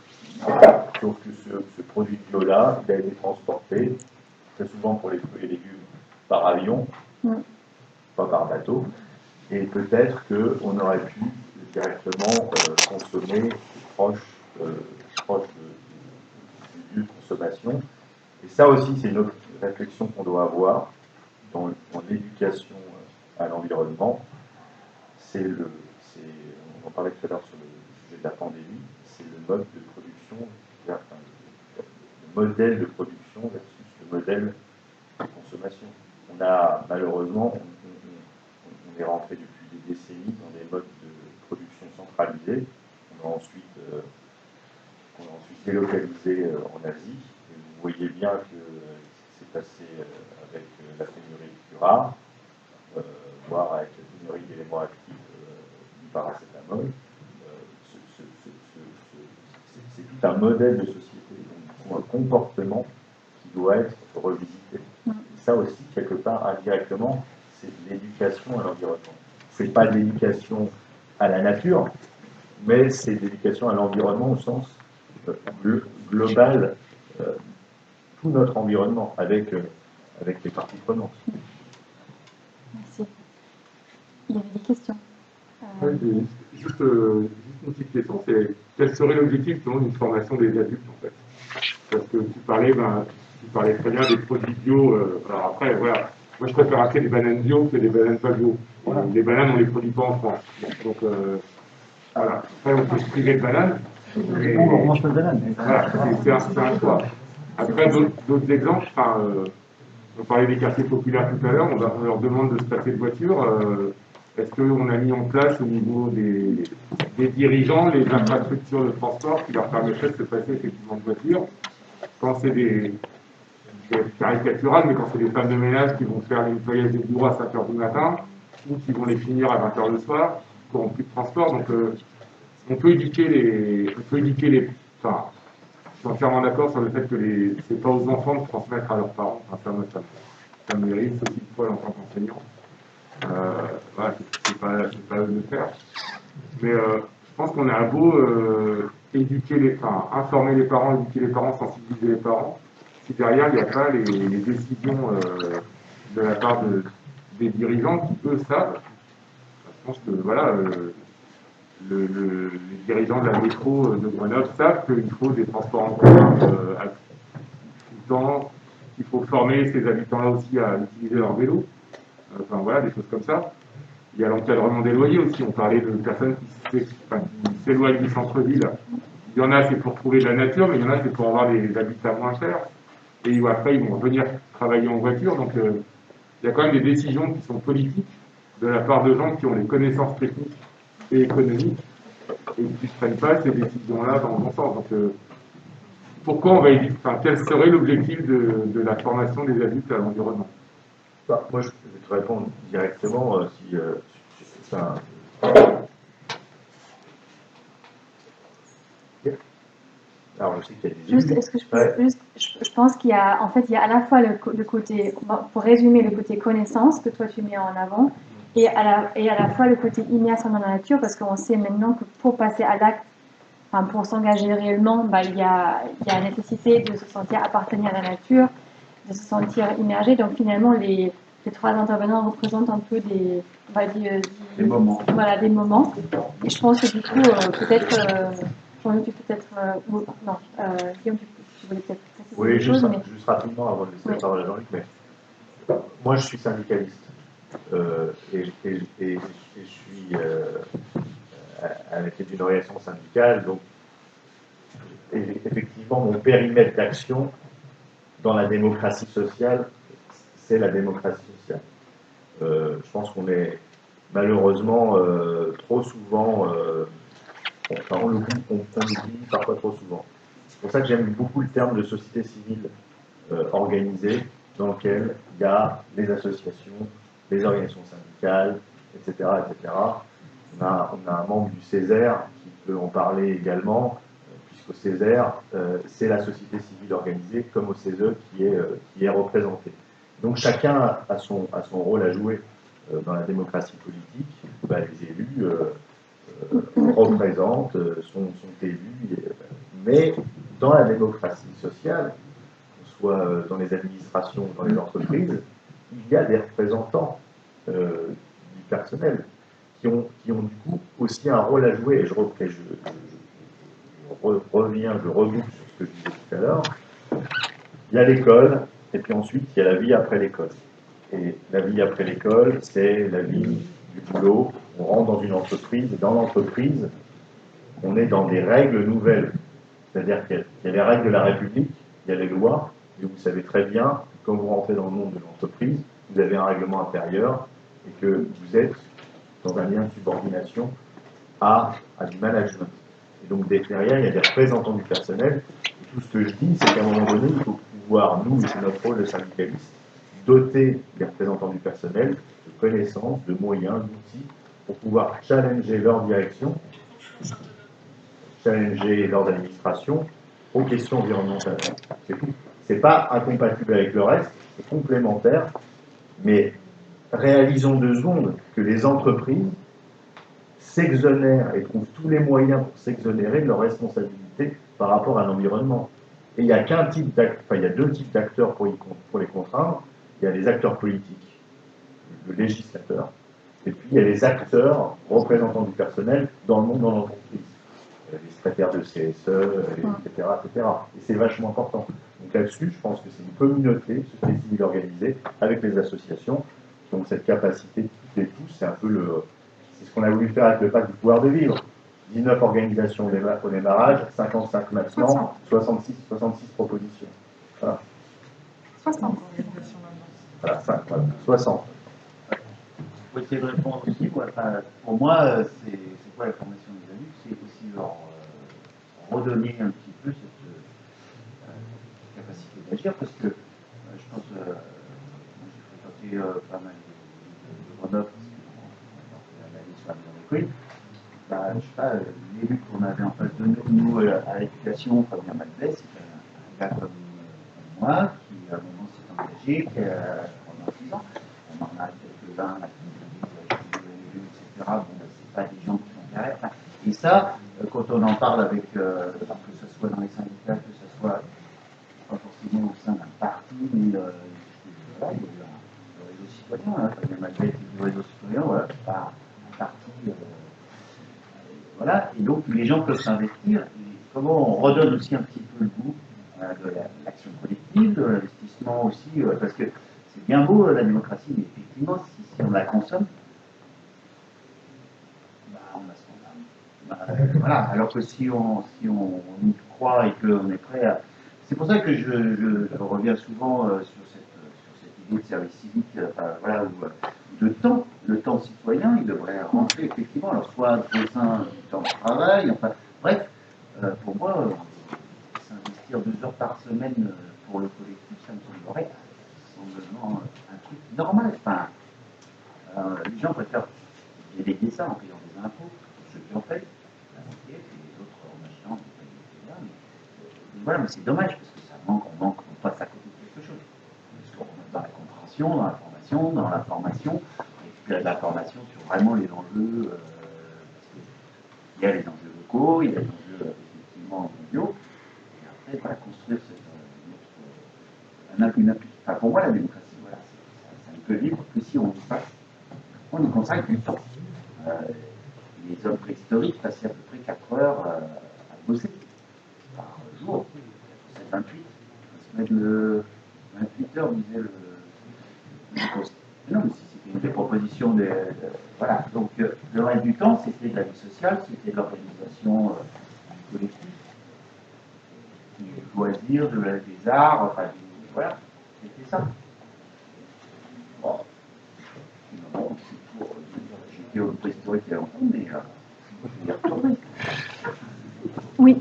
sauf que ce produit bio-là, il a été transporté, très souvent pour les fruits et légumes, par avion, pas par bateau, et peut-être qu'on aurait pu directement consommer proche du lieu de consommation. Et ça aussi, c'est une autre réflexion qu'on doit avoir dans l'éducation à l'environnement. On en parlait tout à l'heure sur le sujet de la pandémie, c'est le mode de production, le modèle de production versus le modèle de consommation. On a malheureusement, on est rentré depuis des décennies dans des modes de production centralisés. On a ensuite délocalisé en Asie. Et vous voyez bien que c'est passé avec la pénurie de cuivre, voire avec la pénurie d'éléments actifs du paracétamol. C'est tout un modèle de société, donc un comportement qui doit être revisité. Et ça aussi, quelque part, indirectement, c'est de l'éducation à l'environnement. Ce n'est pas de l'éducation à la nature, mais c'est de l'éducation à l'environnement au sens global, tout notre environnement, avec les parties prenantes. Merci. Il y avait des questions. Oui, juste une petite question, c'est quel serait l'objectif d'une formation des adultes en fait? Parce que tu parlais très bien des produits bio. Alors après, voilà, moi je préfère acheter des bananes bio que des bananes pas bio. Voilà. Les bananes, on les produit pas en France. Donc voilà. Après, on peut se priver de bananes. Mais on mange pas de bananes. Voilà, c'est un choix. Après, d'autres exemples, on parlait des quartiers populaires tout à l'heure, on leur demande de se passer de voiture. Est-ce qu'on a mis en place au niveau des dirigeants les infrastructures de transport qui leur permettraient de se passer effectivement de voiture? Quand c'est caricatural, mais quand c'est des femmes de ménage qui vont faire les nettoyages des bureaux à 5h du matin, ou qui vont les finir à 20h le soir, qui n'auront plus de transport. Donc on peut éduquer les. Enfin, je suis entièrement d'accord sur le fait que c'est pas aux enfants de transmettre à leurs parents. Enfin, ça me mérite aussi de fois en tant qu'enseignant. Voilà, c'est pas eux de le faire. Mais je pense qu'on a un beau informer les parents, éduquer les parents, sensibiliser les parents. si derrière il n'y a pas les décisions de la part des dirigeants qui, eux, savent. Je pense que voilà, les dirigeants de la métro de Grenoble savent qu'il faut des transports en commun tout le temps, qu'il faut former ces habitants-là aussi à utiliser leur vélo. Enfin voilà, des choses comme ça. Il y a l'encadrement des loyers aussi. On parlait de personnes qui s'éloignent du centre-ville. Il y en a, c'est pour trouver de la nature, mais il y en a, c'est pour avoir des habitats moins chers. Et après, ils vont revenir travailler en voiture. Donc, il y a quand même des décisions qui sont politiques de la part de gens qui ont les connaissances techniques et économiques et qui ne prennent pas ces décisions-là dans le bon sens. Donc, pourquoi on va éviter, quel serait l'objectif de la formation des adultes à l'environnement? Moi, je vais te répondre directement. Alors, je sais qu'il y a des juste, est-ce que je peux juste, je pense qu'il y a, en fait, il y a à la fois le côté, pour résumer, le côté connaissance que toi tu mets en avant, et à la fois le côté immersion dans la nature, parce qu'on sait maintenant que pour passer à l'acte, pour s'engager réellement, il y a nécessité de se sentir appartenir à la nature, de se sentir immergé. Donc finalement, les trois intervenants représentent un peu des, on va dire, des moments. Voilà, des moments. Et je pense que du coup, peut-être, Jean-Luc, tu peut-être, non, Guillaume, tu voulais peut-être préciser oui, des choses, mais... juste rapidement avant de laisser la parole à Jean-Luc, mais moi je suis syndicaliste et je suis à la tête d'une organisation syndicale, donc effectivement mon périmètre d'action dans la démocratie sociale, c'est la démocratie sociale. Je pense qu'on est malheureusement trop souvent, on l'oublie parfois trop souvent. C'est pour ça que j'aime beaucoup le terme de société civile organisée, dans lequel il y a les associations, les organisations syndicales, etc. etc. On a un membre du Césaire qui peut en parler également, puisqu'au Césaire, c'est la société civile organisée, comme au CESE, qui est représentée. Donc chacun a son rôle à jouer dans la démocratie politique. Les élus représentent, sont élus, mais dans la démocratie sociale, soit dans les administrations, dans les entreprises, il y a des représentants du personnel qui ont du coup aussi un rôle à jouer. Et je reboucle sur ce que je disais tout à l'heure. Il y a l'école, et puis ensuite il y a la vie après l'école. Et la vie après l'école, c'est la vie du boulot. On rentre dans une entreprise, et dans l'entreprise, on est dans des règles nouvelles. C'est-à-dire qu'il y a les règles de la République, il y a les lois, et vous savez très bien que quand vous rentrez dans le monde de l'entreprise, vous avez un règlement intérieur, et que vous êtes dans un lien de subordination à du management. Et donc derrière, il y a des représentants du personnel. Et tout ce que je dis, c'est qu'à un moment donné, il faut pouvoir, nous, et c'est notre rôle de syndicaliste, doter les représentants du personnel de connaissances, de moyens, d'outils, pour pouvoir challenger leur direction, challenger leurs administrations aux questions environnementales. C'est tout. C'est pas incompatible avec le reste, c'est complémentaire, mais réalisons 2 secondes que les entreprises s'exonèrent et trouvent tous les moyens pour s'exonérer de leurs responsabilités par rapport à l'environnement. Et il y a qu'un type il y a 2 types d'acteurs pour les contraindre. Il y a les acteurs politiques, le législateur, et puis il y a les acteurs représentants du personnel dans le monde de l'entreprise. Les secrétaires de CSE, etc., etc. Et c'est vachement important. Donc là-dessus, je pense que c'est une communauté, une société civile organisée, avec les associations, qui ont cette capacité de toutes et tous. C'est un peu c'est ce qu'on a voulu faire avec le pacte du pouvoir de vivre. 19 organisations au démarrage, 55 maintenant, 66 propositions. Voilà. 60 organisations maintenant. Voilà, 60. Pour essayer de répondre aussi, pour moi, c'est quoi la formation des adultes? C'est aussi leur redonner un petit peu cette capacité d'agir, parce que je pense, moi j'ai fréquenté pas mal de Grenoble, parce qu'on a la liste sur la maison d'école. Je sais pas, l'élu qu'on avait en face de nous à l'éducation, Fabien Malbès, c'est un gars comme moi, qui à un moment s'est engagé, pendant 6 ans. On en a quelques-uns, etc. Bon, c'est pas des gens qui sont derrière. Et ça, quand on en parle avec, que ce soit dans les syndicats, que ce soit pas forcément au sein mais voilà, il y a eu le réseau citoyen, hein, quand même, malgré le réseau citoyen, voilà, c'est pas un parti. Voilà, et donc les gens peuvent s'investir. Et comment on redonne aussi un petit peu le goût de l'action collective, de l'investissement aussi, parce que c'est bien beau la démocratie, mais effectivement, si on la consomme, bah, on a ce qu'on a. Voilà, alors que si on y croit et qu'on est prêt à. C'est pour ça que je reviens souvent sur cette idée de service civique, voilà, où le temps citoyen, il devrait rentrer effectivement, alors soit au sein du temps de travail, enfin, bref, pour moi, s'investir 2 heures par semaine pour le collectif, ça me semblerait simplement un truc normal. Enfin, les gens préfèrent déléguer ça en payant des impôts, pour ceux qui en paient, la moitié, puis les autres en achetant des pays. Mais voilà, mais c'est dommage, parce que ça manque, on passe à côté de quelque chose. Parce qu'on est dans la compréhension, dans la formation, dans la formation, récupérer de la formation sur vraiment les enjeux, parce qu'il y a les enjeux locaux, il y a les enjeux effectivement mondiaux, et après, voilà, construire enfin, pour moi, la démocratie, voilà, ça ne peut vivre que si on y consacre du temps. Les hommes préhistoriques passaient à peu près 4 heures à bosser par jour. C'est 28. On se met le 28 heures, disait le non, mais si c'était une des propositions voilà. Donc le reste du temps, c'était de la vie sociale, c'était de l'organisation du collectif, du loisir, des arts, enfin, voilà, c'était ça. Bon. J'étais au préhistorique il y a longtemps, mais je vais y retourner. Oui.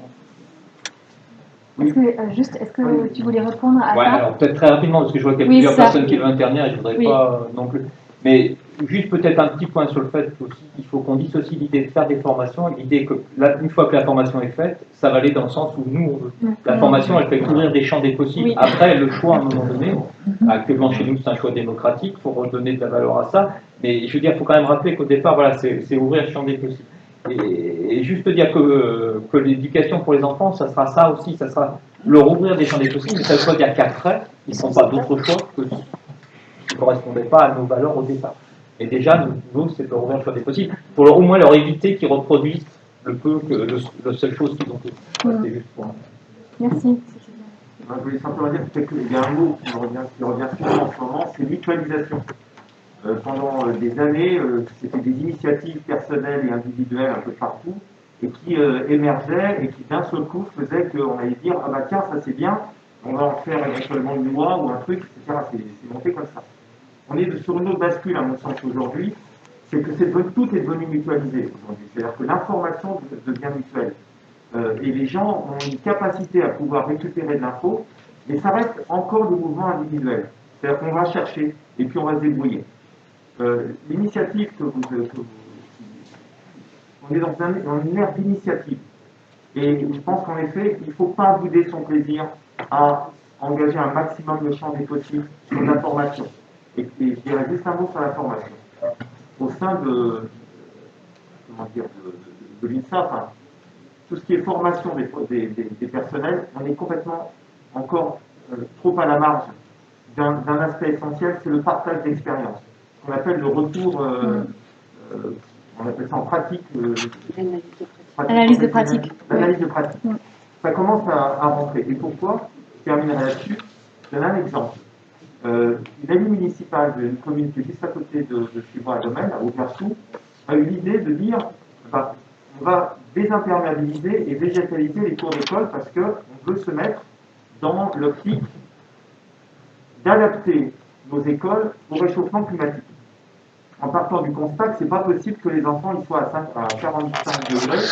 Est-ce que tu voulais répondre à ça? Alors peut-être très rapidement, parce que je vois qu'il y a plusieurs personnes qui veulent intervenir et je ne voudrais pas non plus. Mais juste peut-être un petit point sur le fait qu'il faut qu'on dissocie l'idée de faire des formations et l'idée que, une fois que la formation est faite, ça va aller dans le sens où nous, on veut. La formation, elle fait couvrir des champs des possibles. Oui. Après, le choix, à un moment donné, actuellement chez nous, c'est un choix démocratique, il faut redonner de la valeur à ça. Mais je veux dire, il faut quand même rappeler qu'au départ, voilà, c'est ouvrir le champ des possibles. Et juste dire que l'éducation pour les enfants, ça sera ça aussi, ça sera leur ouvrir des champs des possibles, mais ça veut pas dire qu'après, ils ne font pas d'autres choix que qui ne correspondaient pas à nos valeurs au départ. Et déjà, nous, c'est de leur ouvrir le champ des possibles, pour au moins leur éviter qu'ils reproduisent le seule chose qu'ils ont fait. C'est juste pour moi. Merci. Je voulais simplement dire qu'il y a un mot qui revient souvent en ce moment, c'est mutualisation. Pendant des années, c'était des initiatives personnelles et individuelles un peu partout, et qui émergeaient et qui d'un seul coup faisaient qu'on allait dire « Ah bah tiens, ça c'est bien, on va en faire éventuellement une loi ou un truc, etc. » C'est monté comme ça. On est sur une autre bascule, à mon sens, aujourd'hui, c'est que tout est devenu mutualisé aujourd'hui. C'est-à-dire que l'information devient mutuelle. Et les gens ont une capacité à pouvoir récupérer de l'info, mais ça reste encore des mouvements individuels. C'est-à-dire qu'on va chercher et puis on va se débrouiller. L'initiative on est dans une ère d'initiative. Et je pense qu'en effet, il ne faut pas bouder son plaisir à engager un maximum le champ des possibles sur la formation. Et je dirais juste un mot sur la formation. Au sein de l'INSA, enfin, tout ce qui est formation des personnels, on est complètement encore trop à la marge d'un aspect essentiel, c'est le partage d'expérience. On appelle le retour, on appelle ça en pratique, l'analyse de pratique. L'analyse de pratique. Ça commence à rentrer. Et pourquoi? Je terminerai là-dessus. Je donne un exemple. Une amie municipale d'une commune qui est juste à côté de chez moi à Domaine, à Auversou, a eu l'idée de dire on va désimperméabiliser et végétaliser les cours d'école parce qu'on veut se mettre dans l'optique d'adapter nos écoles au réchauffement climatique. En partant du constat que ce n'est pas possible que les enfants ils soient à 45 degrés.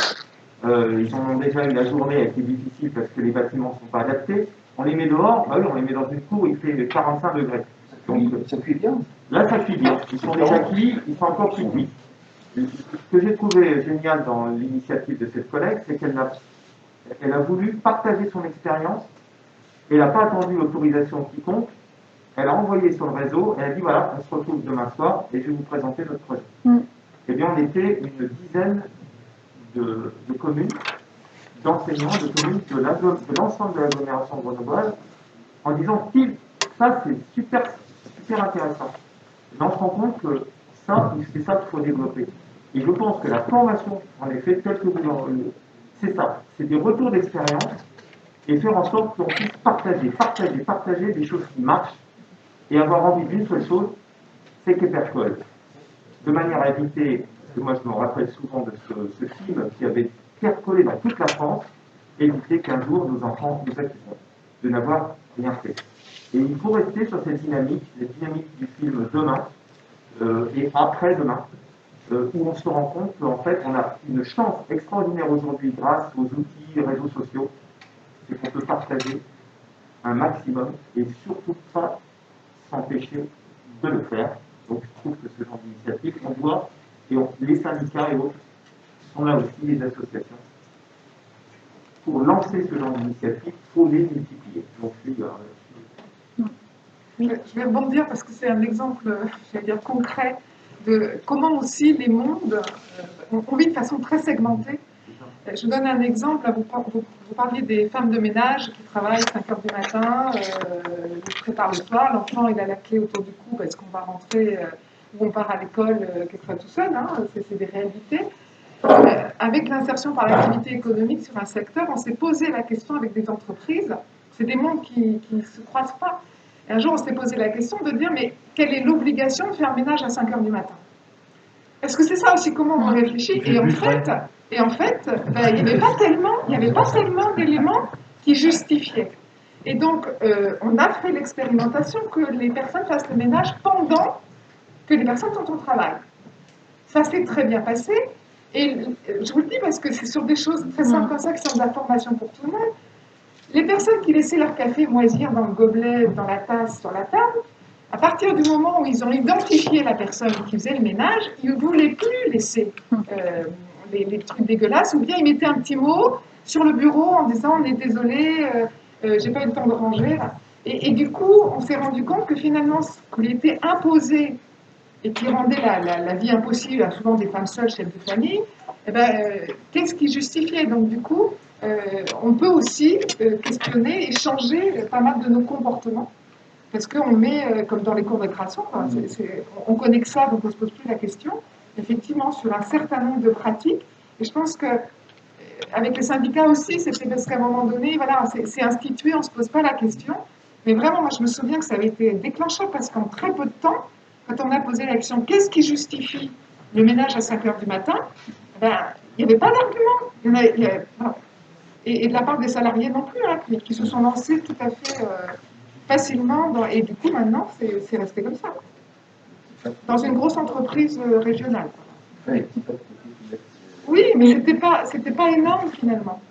Ils en ont déjà eu la journée, elle était difficile parce que les bâtiments ne sont pas adaptés. On les met dehors, bah oui, on les met dans une cour où il fait 45 degrés. Donc ça cuit bien. Là, ça cuit bien. Ils sont déjà cuits, ils sont encore plus cuits. Ce que j'ai trouvé génial dans l'initiative de cette collègue, c'est qu'elle a voulu partager son expérience. Elle n'a pas attendu l'autorisation quiconque. Elle a envoyé sur le réseau, elle a dit voilà, on se retrouve demain soir et je vais vous présenter notre projet. Eh bien, on était une dizaine de communes, d'enseignants, de communes de l'ensemble de l'agglomération grenobloise, en disant ça, c'est super, super intéressant. Et on se rend compte que ça, c'est ça qu'il faut développer. Et je pense que la formation, en effet, telle que vous l'envoyez, c'est ça. C'est des retours d'expérience et faire en sorte qu'on puisse partager des choses qui marchent et avoir envie d'une seule chose, c'est que percole. De manière à éviter, parce que moi je me rappelle souvent de ce film qui avait percolé dans toute la France, éviter qu'un jour nos enfants nous acquitteront de n'avoir rien fait. Et il faut rester sur cette dynamique du film Demain et après-demain, où on se rend compte qu'en fait on a une chance extraordinaire aujourd'hui grâce aux outils réseaux sociaux, c'est qu'on peut partager un maximum et surtout pas s'empêcher de le faire. Donc je trouve que ce genre d'initiative, on voit, et les syndicats et autres sont là aussi, les associations. Pour lancer ce genre d'initiative, il faut les multiplier. Donc je vais rebondir parce que c'est un exemple, j'allais dire, concret de comment aussi les mondes on vit de façon très segmentée. Je donne un exemple, vous parliez des femmes de ménage qui travaillent 5 heures du matin, très tard le soir, l'enfant il a la clé autour du cou parce qu'on va rentrer ou on part à l'école quelquefois tout seul, hein, c'est des réalités. Avec l'insertion par l'activité économique sur un secteur, on s'est posé la question avec des entreprises, c'est des mondes qui ne se croisent pas. Et un jour on s'est posé la question de dire mais quelle est l'obligation de faire ménage à 5 heures du matin? Est-ce que c'est ça aussi comment on réfléchit? Et en fait, ben, il n'y avait pas tellement d'éléments qui justifiaient. Et donc, on a fait l'expérimentation que les personnes fassent le ménage pendant que les personnes sont au travail. Ça s'est très bien passé. Et je vous le dis parce que c'est sur des choses très simples comme ça qui sont de la formation pour tout le monde. Les personnes qui laissaient leur café moisir dans le gobelet, dans la tasse, sur la table, à partir du moment où ils ont identifié la personne qui faisait le ménage, ils ne voulaient plus laisser les trucs dégueulasses, ou bien ils mettaient un petit mot sur le bureau en disant « on est désolé, j'ai pas eu le temps de ranger ». Et du coup, on s'est rendu compte que finalement, ce qui était imposé et qui rendait la vie impossible à souvent des femmes seules, chefs de famille, eh ben, qu'est-ce qui justifiait? Donc du coup, on peut aussi questionner et changer pas mal de nos comportements. Parce qu'on met, comme dans les cours de création, on connaît que ça, donc on ne se pose plus la question, effectivement, sur un certain nombre de pratiques. Et je pense qu'avec les syndicats aussi, c'était parce qu'à un moment donné, voilà, c'est institué, on ne se pose pas la question. Mais vraiment, moi, je me souviens que ça avait été déclencheur parce qu'en très peu de temps, quand on a posé la question, qu'est-ce qui justifie le ménage à 5 heures du matin, ben, il n'y avait pas d'argument. Et de la part des salariés non plus, hein, qui se sont lancés tout à fait facilement, et du coup maintenant c'est resté comme ça, dans une grosse entreprise régionale. Oui, mais c'était pas énorme finalement.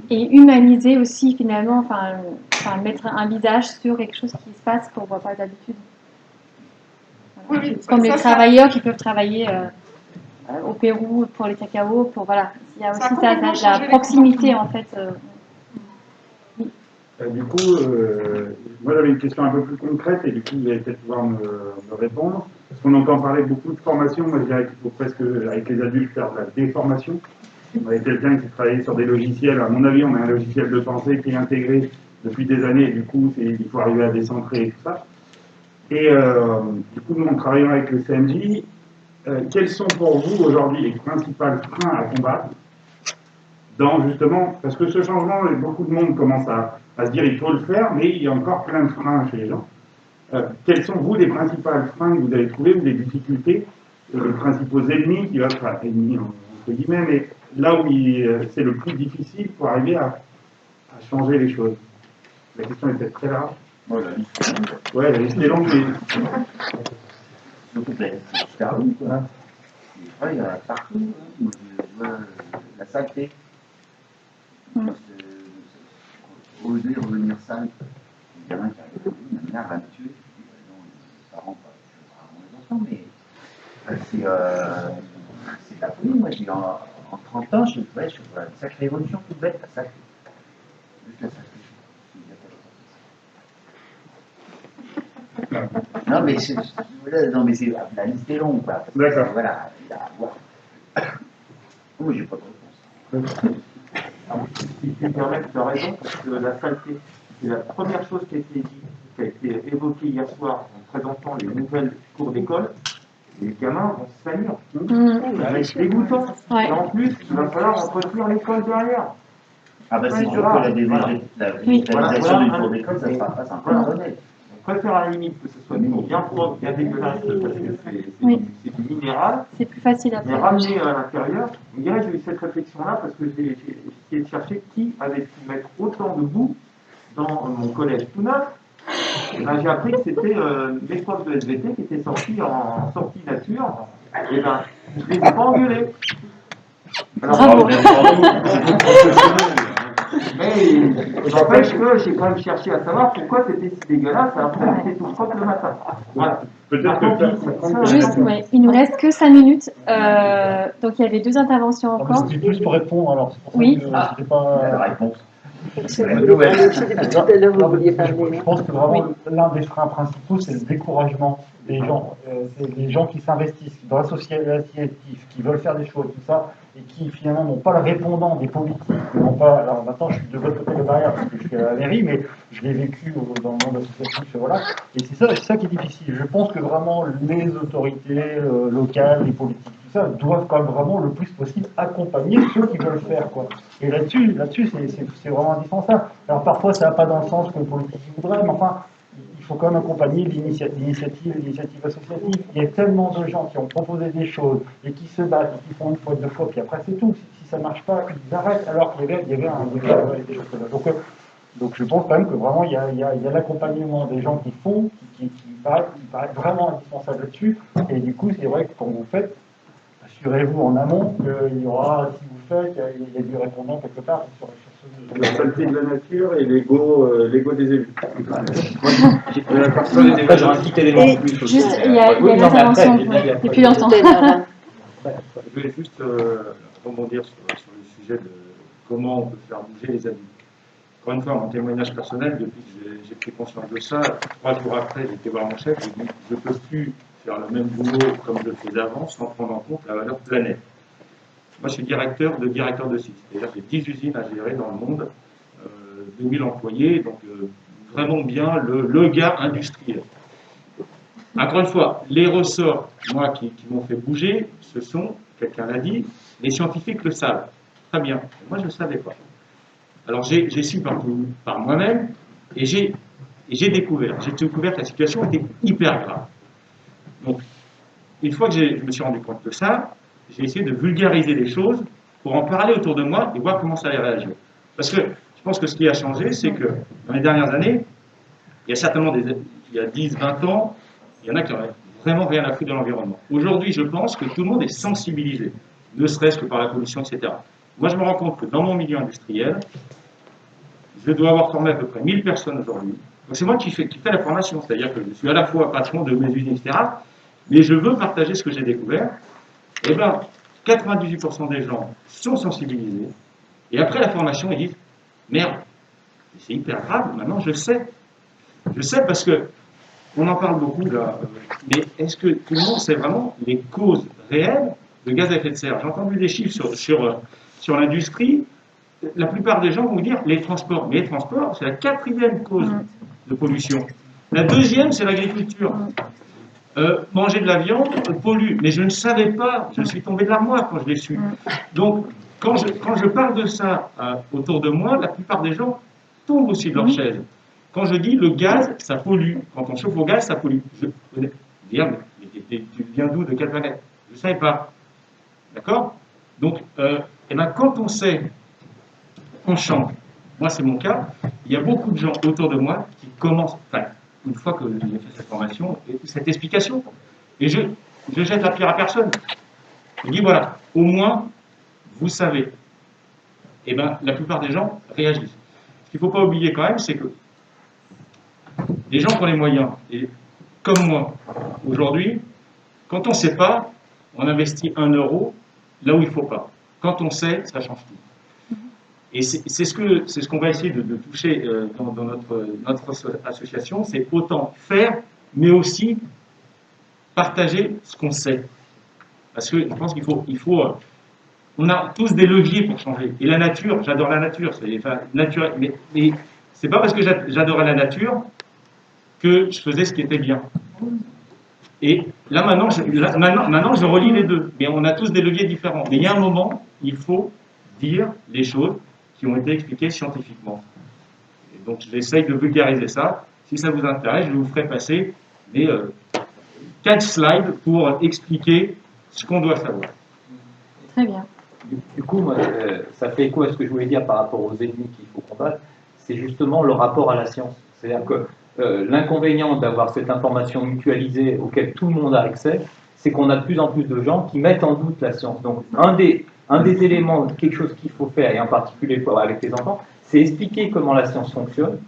Et humaniser aussi finalement, enfin mettre un visage sur quelque chose qui se passe qu'on ne voit pas d'habitude. Voilà. Oui, comme les travailleurs qui peuvent travailler au Pérou pour les cacao, pour voilà, il y a aussi la proximité en fait. Du coup, moi j'avais une question un peu plus concrète et du coup vous allez peut-être pouvoir me répondre. Parce qu'on entend parler beaucoup de formation, moi je dirais qu'il faut presque, avec les adultes, faire de la déformation. On avait quelqu'un qui travaillait sur des logiciels, à mon avis on a un logiciel de pensée qui est intégré depuis des années et du coup il faut arriver à décentrer et tout ça. Et du coup nous en travaillant avec le CMJ, quels sont pour vous aujourd'hui les principaux freins à combattre dans justement, parce que ce changement, beaucoup de monde commence à se dire il faut le faire, mais il y a encore plein de freins chez les gens. Quels sont, vous, les principaux freins que vous avez trouvés ou les difficultés, les principaux ennemis qui va être ennemis entre guillemets, mais là où c'est le plus difficile pour arriver à changer les choses? La question est peut-être très large. Ouais, la liste est longue, mais... Surtout que c'est super long, quoi. Il y en a partout, hein. Je vois la saleté. Oser revenir sale. Le gamin qui arrive à la ma mère va me tuer. Les parents, pas vraiment les enfants, mais c'est la folie. Moi, j'ai en 30 ans, je vois une sacrée évolution toute bête, la saleté. Juste la saleté. Non, mais c'est la liste est longue, quoi. D'accord. Voilà, il y a à voir. Moi, j'ai pas de réponse. Si tu me permets, tu as raison, parce que la saleté, c'est la première chose qui a été dite qui a été évoqué hier soir en présentant les nouvelles cours d'école, les gamins vont se salir. C'est dégoûtant. Et en plus, il va falloir entretenir l'école derrière. Ah bah c'est sûr que la végétalisation du cours d'école, ça sera pas sympa à donner. On préfère à la limite que ce soit bien propre, bien dégueulasse, parce que c'est du minéral. C'est plus facile à mais ramener à l'intérieur. On dirait que j'ai eu cette réflexion-là parce que j'ai essayé de chercher qui avait pu mettre autant de boue dans mon collège tout neuf. Et ben, j'ai appris que c'était mes profs de SVT qui étaient sortis en sortie nature. Et ben, je les ai pas engueulés. Alors, mais n'empêche que j'ai quand même cherché à savoir pourquoi c'était si dégueulasse alors que c'était tout propre le matin. Voilà. Juste, ouais, il nous reste que 5 minutes. Donc il y avait 2 interventions encore. C'était plus pour répondre, alors c'est pour ça Oui. que c'était pas la réponse. Je pense que vraiment l'un des freins principaux, c'est le découragement des gens. C'est les gens qui s'investissent dans l'associatif, qui veulent faire des choses, tout ça, et qui finalement n'ont pas le répondant des politiques, n'ont pas. Alors maintenant, je suis de l'autre côté de la barrière parce que je suis à la mairie, mais je l'ai vécu dans le monde associatif, voilà. Et c'est ça qui est difficile. Je pense que vraiment les autorités locales, les politiques, tout ça, doivent quand même vraiment le plus possible accompagner ceux qui veulent faire, quoi. Et là-dessus, c'est vraiment indispensable. Alors parfois, ça va pas dans le sens que le politique voudrait, mais enfin, il faut quand même accompagner l'initiative associative. Il y a tellement de gens qui ont proposé des choses et qui se battent et qui font une fois, 2 fois, puis après c'est tout. Si ça marche pas, ils arrêtent. Alors qu'il y avait des choses comme ça. Donc je pense quand même que vraiment il y a l'accompagnement des gens qui font, qui paraît vraiment indispensable là-dessus. Et du coup, c'est vrai que quand vous faites, assurez-vous en amont qu'il y aura, si vous faites, il y a du répondant quelque part sur ce. La saleté de la nature et l'ego des élus. La personne est déjà un petit élément de plus. Juste, il y a l'intervention depuis longtemps. Je voulais juste rebondir sur le sujet de comment on peut faire bouger les adultes. Encore une fois, mon témoignage personnel, depuis que j'ai pris conscience de ça, 3 jours après, j'ai été voir mon chef, j'ai dit je ne peux plus faire le même boulot comme je le faisais avant sans prendre en compte la valeur planète. Moi, je suis directeur de site, c'est-à-dire que j'ai 10 usines à gérer dans le monde, 2000 employés, donc vraiment bien le gars industriel. Encore une fois, les ressorts, moi, qui m'ont fait bouger, ce sont, quelqu'un l'a dit, les scientifiques le savent. Très bien. Moi, je ne le savais pas. Alors, j'ai su par moi-même et j'ai découvert que la situation était hyper grave. Donc, une fois que je me suis rendu compte de ça, j'ai essayé de vulgariser les choses pour en parler autour de moi et voir comment ça allait réagir. Parce que je pense que ce qui a changé, c'est que dans les dernières années, il y a certainement il y a 10, 20 ans, il y en a qui n'auraient vraiment rien à foutre de l'environnement. Aujourd'hui, je pense que tout le monde est sensibilisé, ne serait-ce que par la pollution, etc. Moi, je me rends compte que dans mon milieu industriel, je dois avoir formé à peu près 1000 personnes aujourd'hui. Donc c'est moi qui fais la formation, c'est-à-dire que je suis à la fois patron de mes usines, etc., mais je veux partager ce que j'ai découvert. Eh bien, 98% des gens sont sensibilisés, et après la formation, ils disent « Merde, c'est hyper grave, maintenant je sais. Je sais parce que on en parle beaucoup là, mais est-ce que tout le monde sait vraiment les causes réelles de gaz à effet de serre? J'ai entendu des chiffres sur l'industrie. La plupart des gens vont dire les transports. Mais les transports, c'est la 4e cause de pollution. La 2e, c'est l'agriculture. Manger de la viande pollue. Mais je ne savais pas. Je suis tombé de l'armoire quand je l'ai su. Donc, quand je parle de ça autour de moi, la plupart des gens tombent aussi de leur chaise. Quand je dis le gaz, ça pollue. Quand on chauffe au gaz, ça pollue. Mais tu viens d'où? De quelle planète? Je ne savais pas. D'accord? Donc, quand on sait, on change. Moi, c'est mon cas. Il y a beaucoup de gens autour de moi qui commencent, une fois que j'ai fait cette formation, cette explication, et je jette la pierre à personne. Je dis voilà, au moins, vous savez. Et la plupart des gens réagissent. Ce qu'il ne faut pas oublier quand même, c'est que les gens qui ont les moyens, et comme moi, aujourd'hui, quand on ne sait pas, on investit 1 euro là où il ne faut pas. Quand on sait, ça change tout. Et c'est ce qu'on va essayer de toucher dans notre association, c'est autant faire, mais aussi partager ce qu'on sait. Parce que je pense qu'il faut on a tous des leviers pour changer. Et la nature, j'adore la nature, mais c'est pas parce que j'adorais la nature que je faisais ce qui était bien. Et là, maintenant, je relie les deux. Mais on a tous des leviers différents. Mais il y a un moment, il faut dire les choses qui ont été expliquées scientifiquement. Et donc, j'essaye de vulgariser ça. Si ça vous intéresse, je vous ferai passer les 4 slides pour expliquer ce qu'on doit savoir. Très bien. Du coup, moi, ça fait écho à ce que je voulais dire par rapport aux ennemis qu'il faut combattre. C'est justement le rapport à la science. C'est-à-dire que l'inconvénient d'avoir cette information mutualisée auquel tout le monde a accès, c'est qu'on a de plus en plus de gens qui mettent en doute la science. Donc, un des éléments, quelque chose qu'il faut faire, et en particulier avec les enfants, c'est expliquer comment la science fonctionne.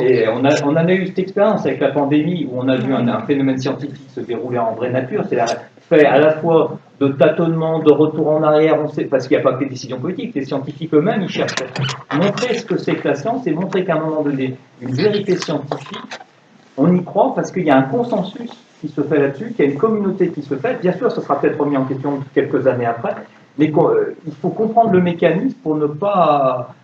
Et on en a eu cette expérience avec la pandémie où on a vu un phénomène scientifique se dérouler en vraie nature. C'est fait à la fois de tâtonnements, de retour en arrière, on sait, parce qu'il n'y a pas que des décisions politiques. Les scientifiques eux-mêmes, ils cherchent à montrer ce que c'est que la science et montrer qu'à un moment donné, une vérité scientifique, on y croit parce qu'il y a un consensus qui se fait là-dessus, qu'il y a une communauté qui se fait. Bien sûr, ce sera peut-être remis en question quelques années après, mais il faut comprendre le mécanisme pour ne pas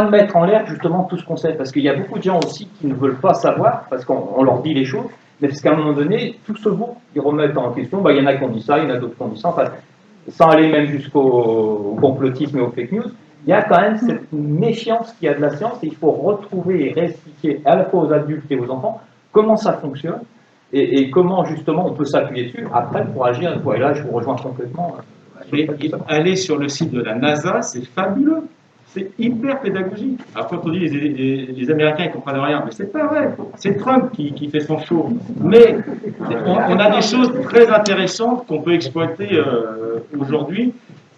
mettre en l'air justement tout ce qu'on sait, parce qu'il y a beaucoup de gens aussi qui ne veulent pas savoir, parce qu'on leur dit les choses, mais parce qu'à un moment donné, tout se vaut, ils remettent en question, il y en a qui ont dit ça, il y en a d'autres qui ont dit ça, enfin, sans aller même jusqu'au complotisme et aux fake news, il y a quand même cette méfiance qu'il y a de la science, et il faut retrouver et réexpliquer à la fois aux adultes et aux enfants comment ça fonctionne, et comment justement on peut s'appuyer dessus après pour agir, et là je vous rejoins complètement. Aller sur le site de la NASA, c'est fabuleux. C'est hyper pédagogique. Alors quand on dit les Américains ne comprennent rien, mais c'est pas vrai. C'est Trump qui fait son show. Mais on a des choses très intéressantes qu'on peut exploiter aujourd'hui.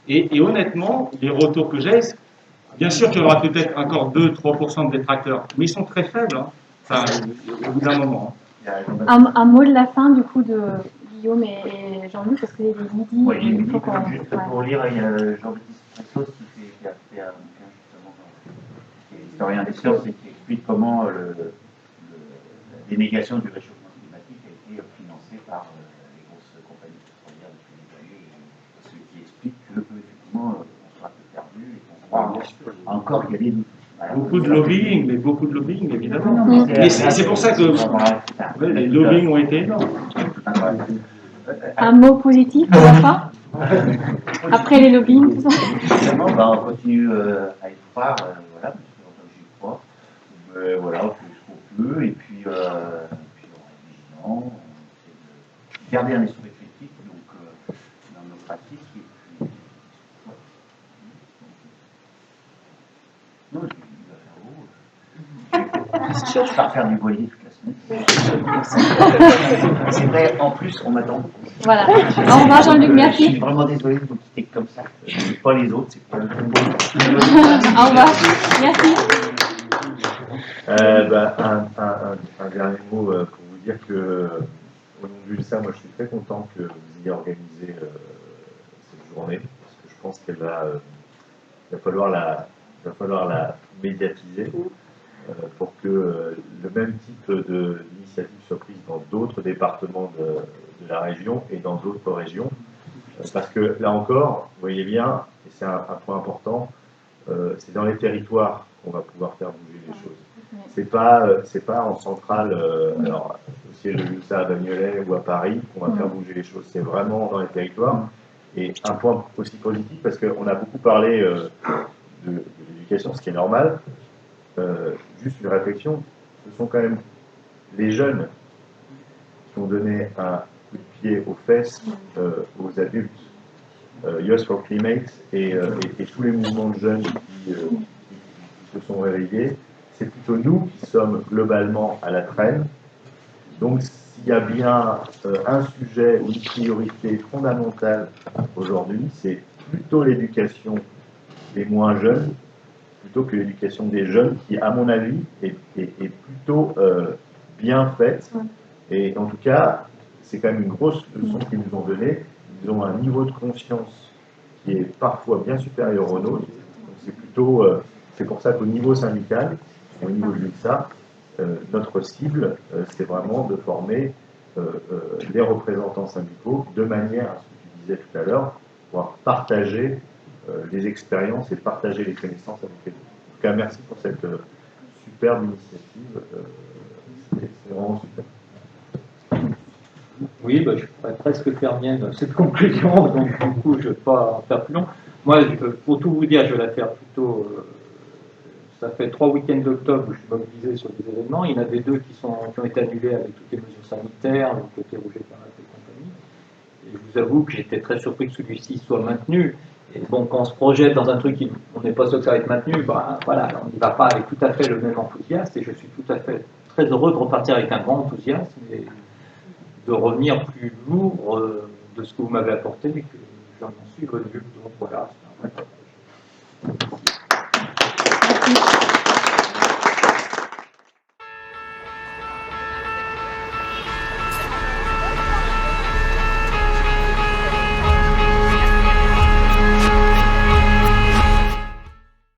Et honnêtement, les retours que j'ai, bien sûr qu'il y aura peut-être encore 2-3% de détracteurs, mais ils sont très faibles, hein. Enfin, au bout d'un moment. Un mot de la fin du coup de Guillaume et Jean-Luc, parce que les midi, Oui, il faut qu'on... juste pour lire, il y a Jean-Baptiste Pressos qui a fait un bouquin justement, qui est historien des sciences et qui explique comment la dénégation du réchauffement climatique a été financée par les grosses compagnies pétrolières depuis des années, ce qui explique que effectivement on sera peu perdu et qu'on croit encore qu'il y a des doutes. Beaucoup de lobbying, mais beaucoup de lobbying, évidemment. Mais c'est pour ça que les lobbying ont été énormes. Un mot positif à la fin après les lobbying, tout ça. Évidemment, on continue à y croire, voilà, parce que j'y crois. Voilà, on fait ce qu'on peut, et puis on est vigilant, on essaie de garder un esprit critique donc, dans nos pratiques. Et puis, ouais. Non, je pars faire du voilier toute la semaine. C'est vrai, en plus, on m'attend. Voilà. Au revoir Jean-Luc, merci. Je suis vraiment désolé de vous quitter comme ça. Je ne dis pas les autres, c'est pas le bon. Au revoir. Merci. Un dernier mot pour vous dire que, au nom du LSA, moi je suis très content que vous ayez organisé cette journée, parce que je pense qu'il va falloir la médiatiser. Pour que le même type d'initiative soit prise dans d'autres départements de la région et dans d'autres régions. Parce que là encore, vous voyez bien, et c'est un point important, c'est dans les territoires qu'on va pouvoir faire bouger les choses. C'est pas en centrale, alors au siège de l'ULSA à Bagnolet ou à Paris qu'on va faire bouger les choses. C'est vraiment dans les territoires. Et un point aussi positif, parce qu'on a beaucoup parlé de l'éducation, ce qui est normal. Juste une réflexion, ce sont quand même les jeunes qui ont donné un coup de pied aux fesses aux adultes. Youth for Climate et tous les mouvements de jeunes qui se sont réveillés, c'est plutôt nous qui sommes globalement à la traîne. Donc s'il y a bien un sujet ou une priorité fondamentale aujourd'hui, c'est plutôt l'éducation des moins jeunes plutôt que l'éducation des jeunes, qui, à mon avis, est plutôt bien faite. Et en tout cas, c'est quand même une grosse leçon qu'ils nous ont donnée. Ils ont un niveau de conscience qui est parfois bien supérieur au nôtre. C'est plutôt, c'est pour ça qu'au niveau syndical, au niveau de l'ULSA, notre cible, c'est vraiment de former les représentants syndicaux de manière à ce que tu disais tout à l'heure, pouvoir partager les expériences et partager les connaissances avec les autres. En tout cas, merci pour cette superbe initiative. C'est vraiment super. Oui, bah, je pourrais presque faire mienne cette conclusion, donc du coup je ne vais pas en faire plus long. Moi, pour tout vous dire, je vais la faire plutôt. Ça fait 3 week-ends d'octobre où je suis mobilisé sur des événements. Il y en avait 2 qui ont été annulés avec toutes les mesures sanitaires, le côté rouge et parade et compagnie. Et je vous avoue que j'étais très surpris que celui-ci soit maintenu. Et bon, quand on se projette dans un truc, on n'est pas sûr que ça va être maintenu, bah, voilà, on n'y va pas avec tout à fait le même enthousiasme. Et je suis tout à fait très heureux de repartir avec un grand enthousiasme et de revenir plus lourd de ce que vous m'avez apporté et que j'en suis venu. Donc voilà, c'est un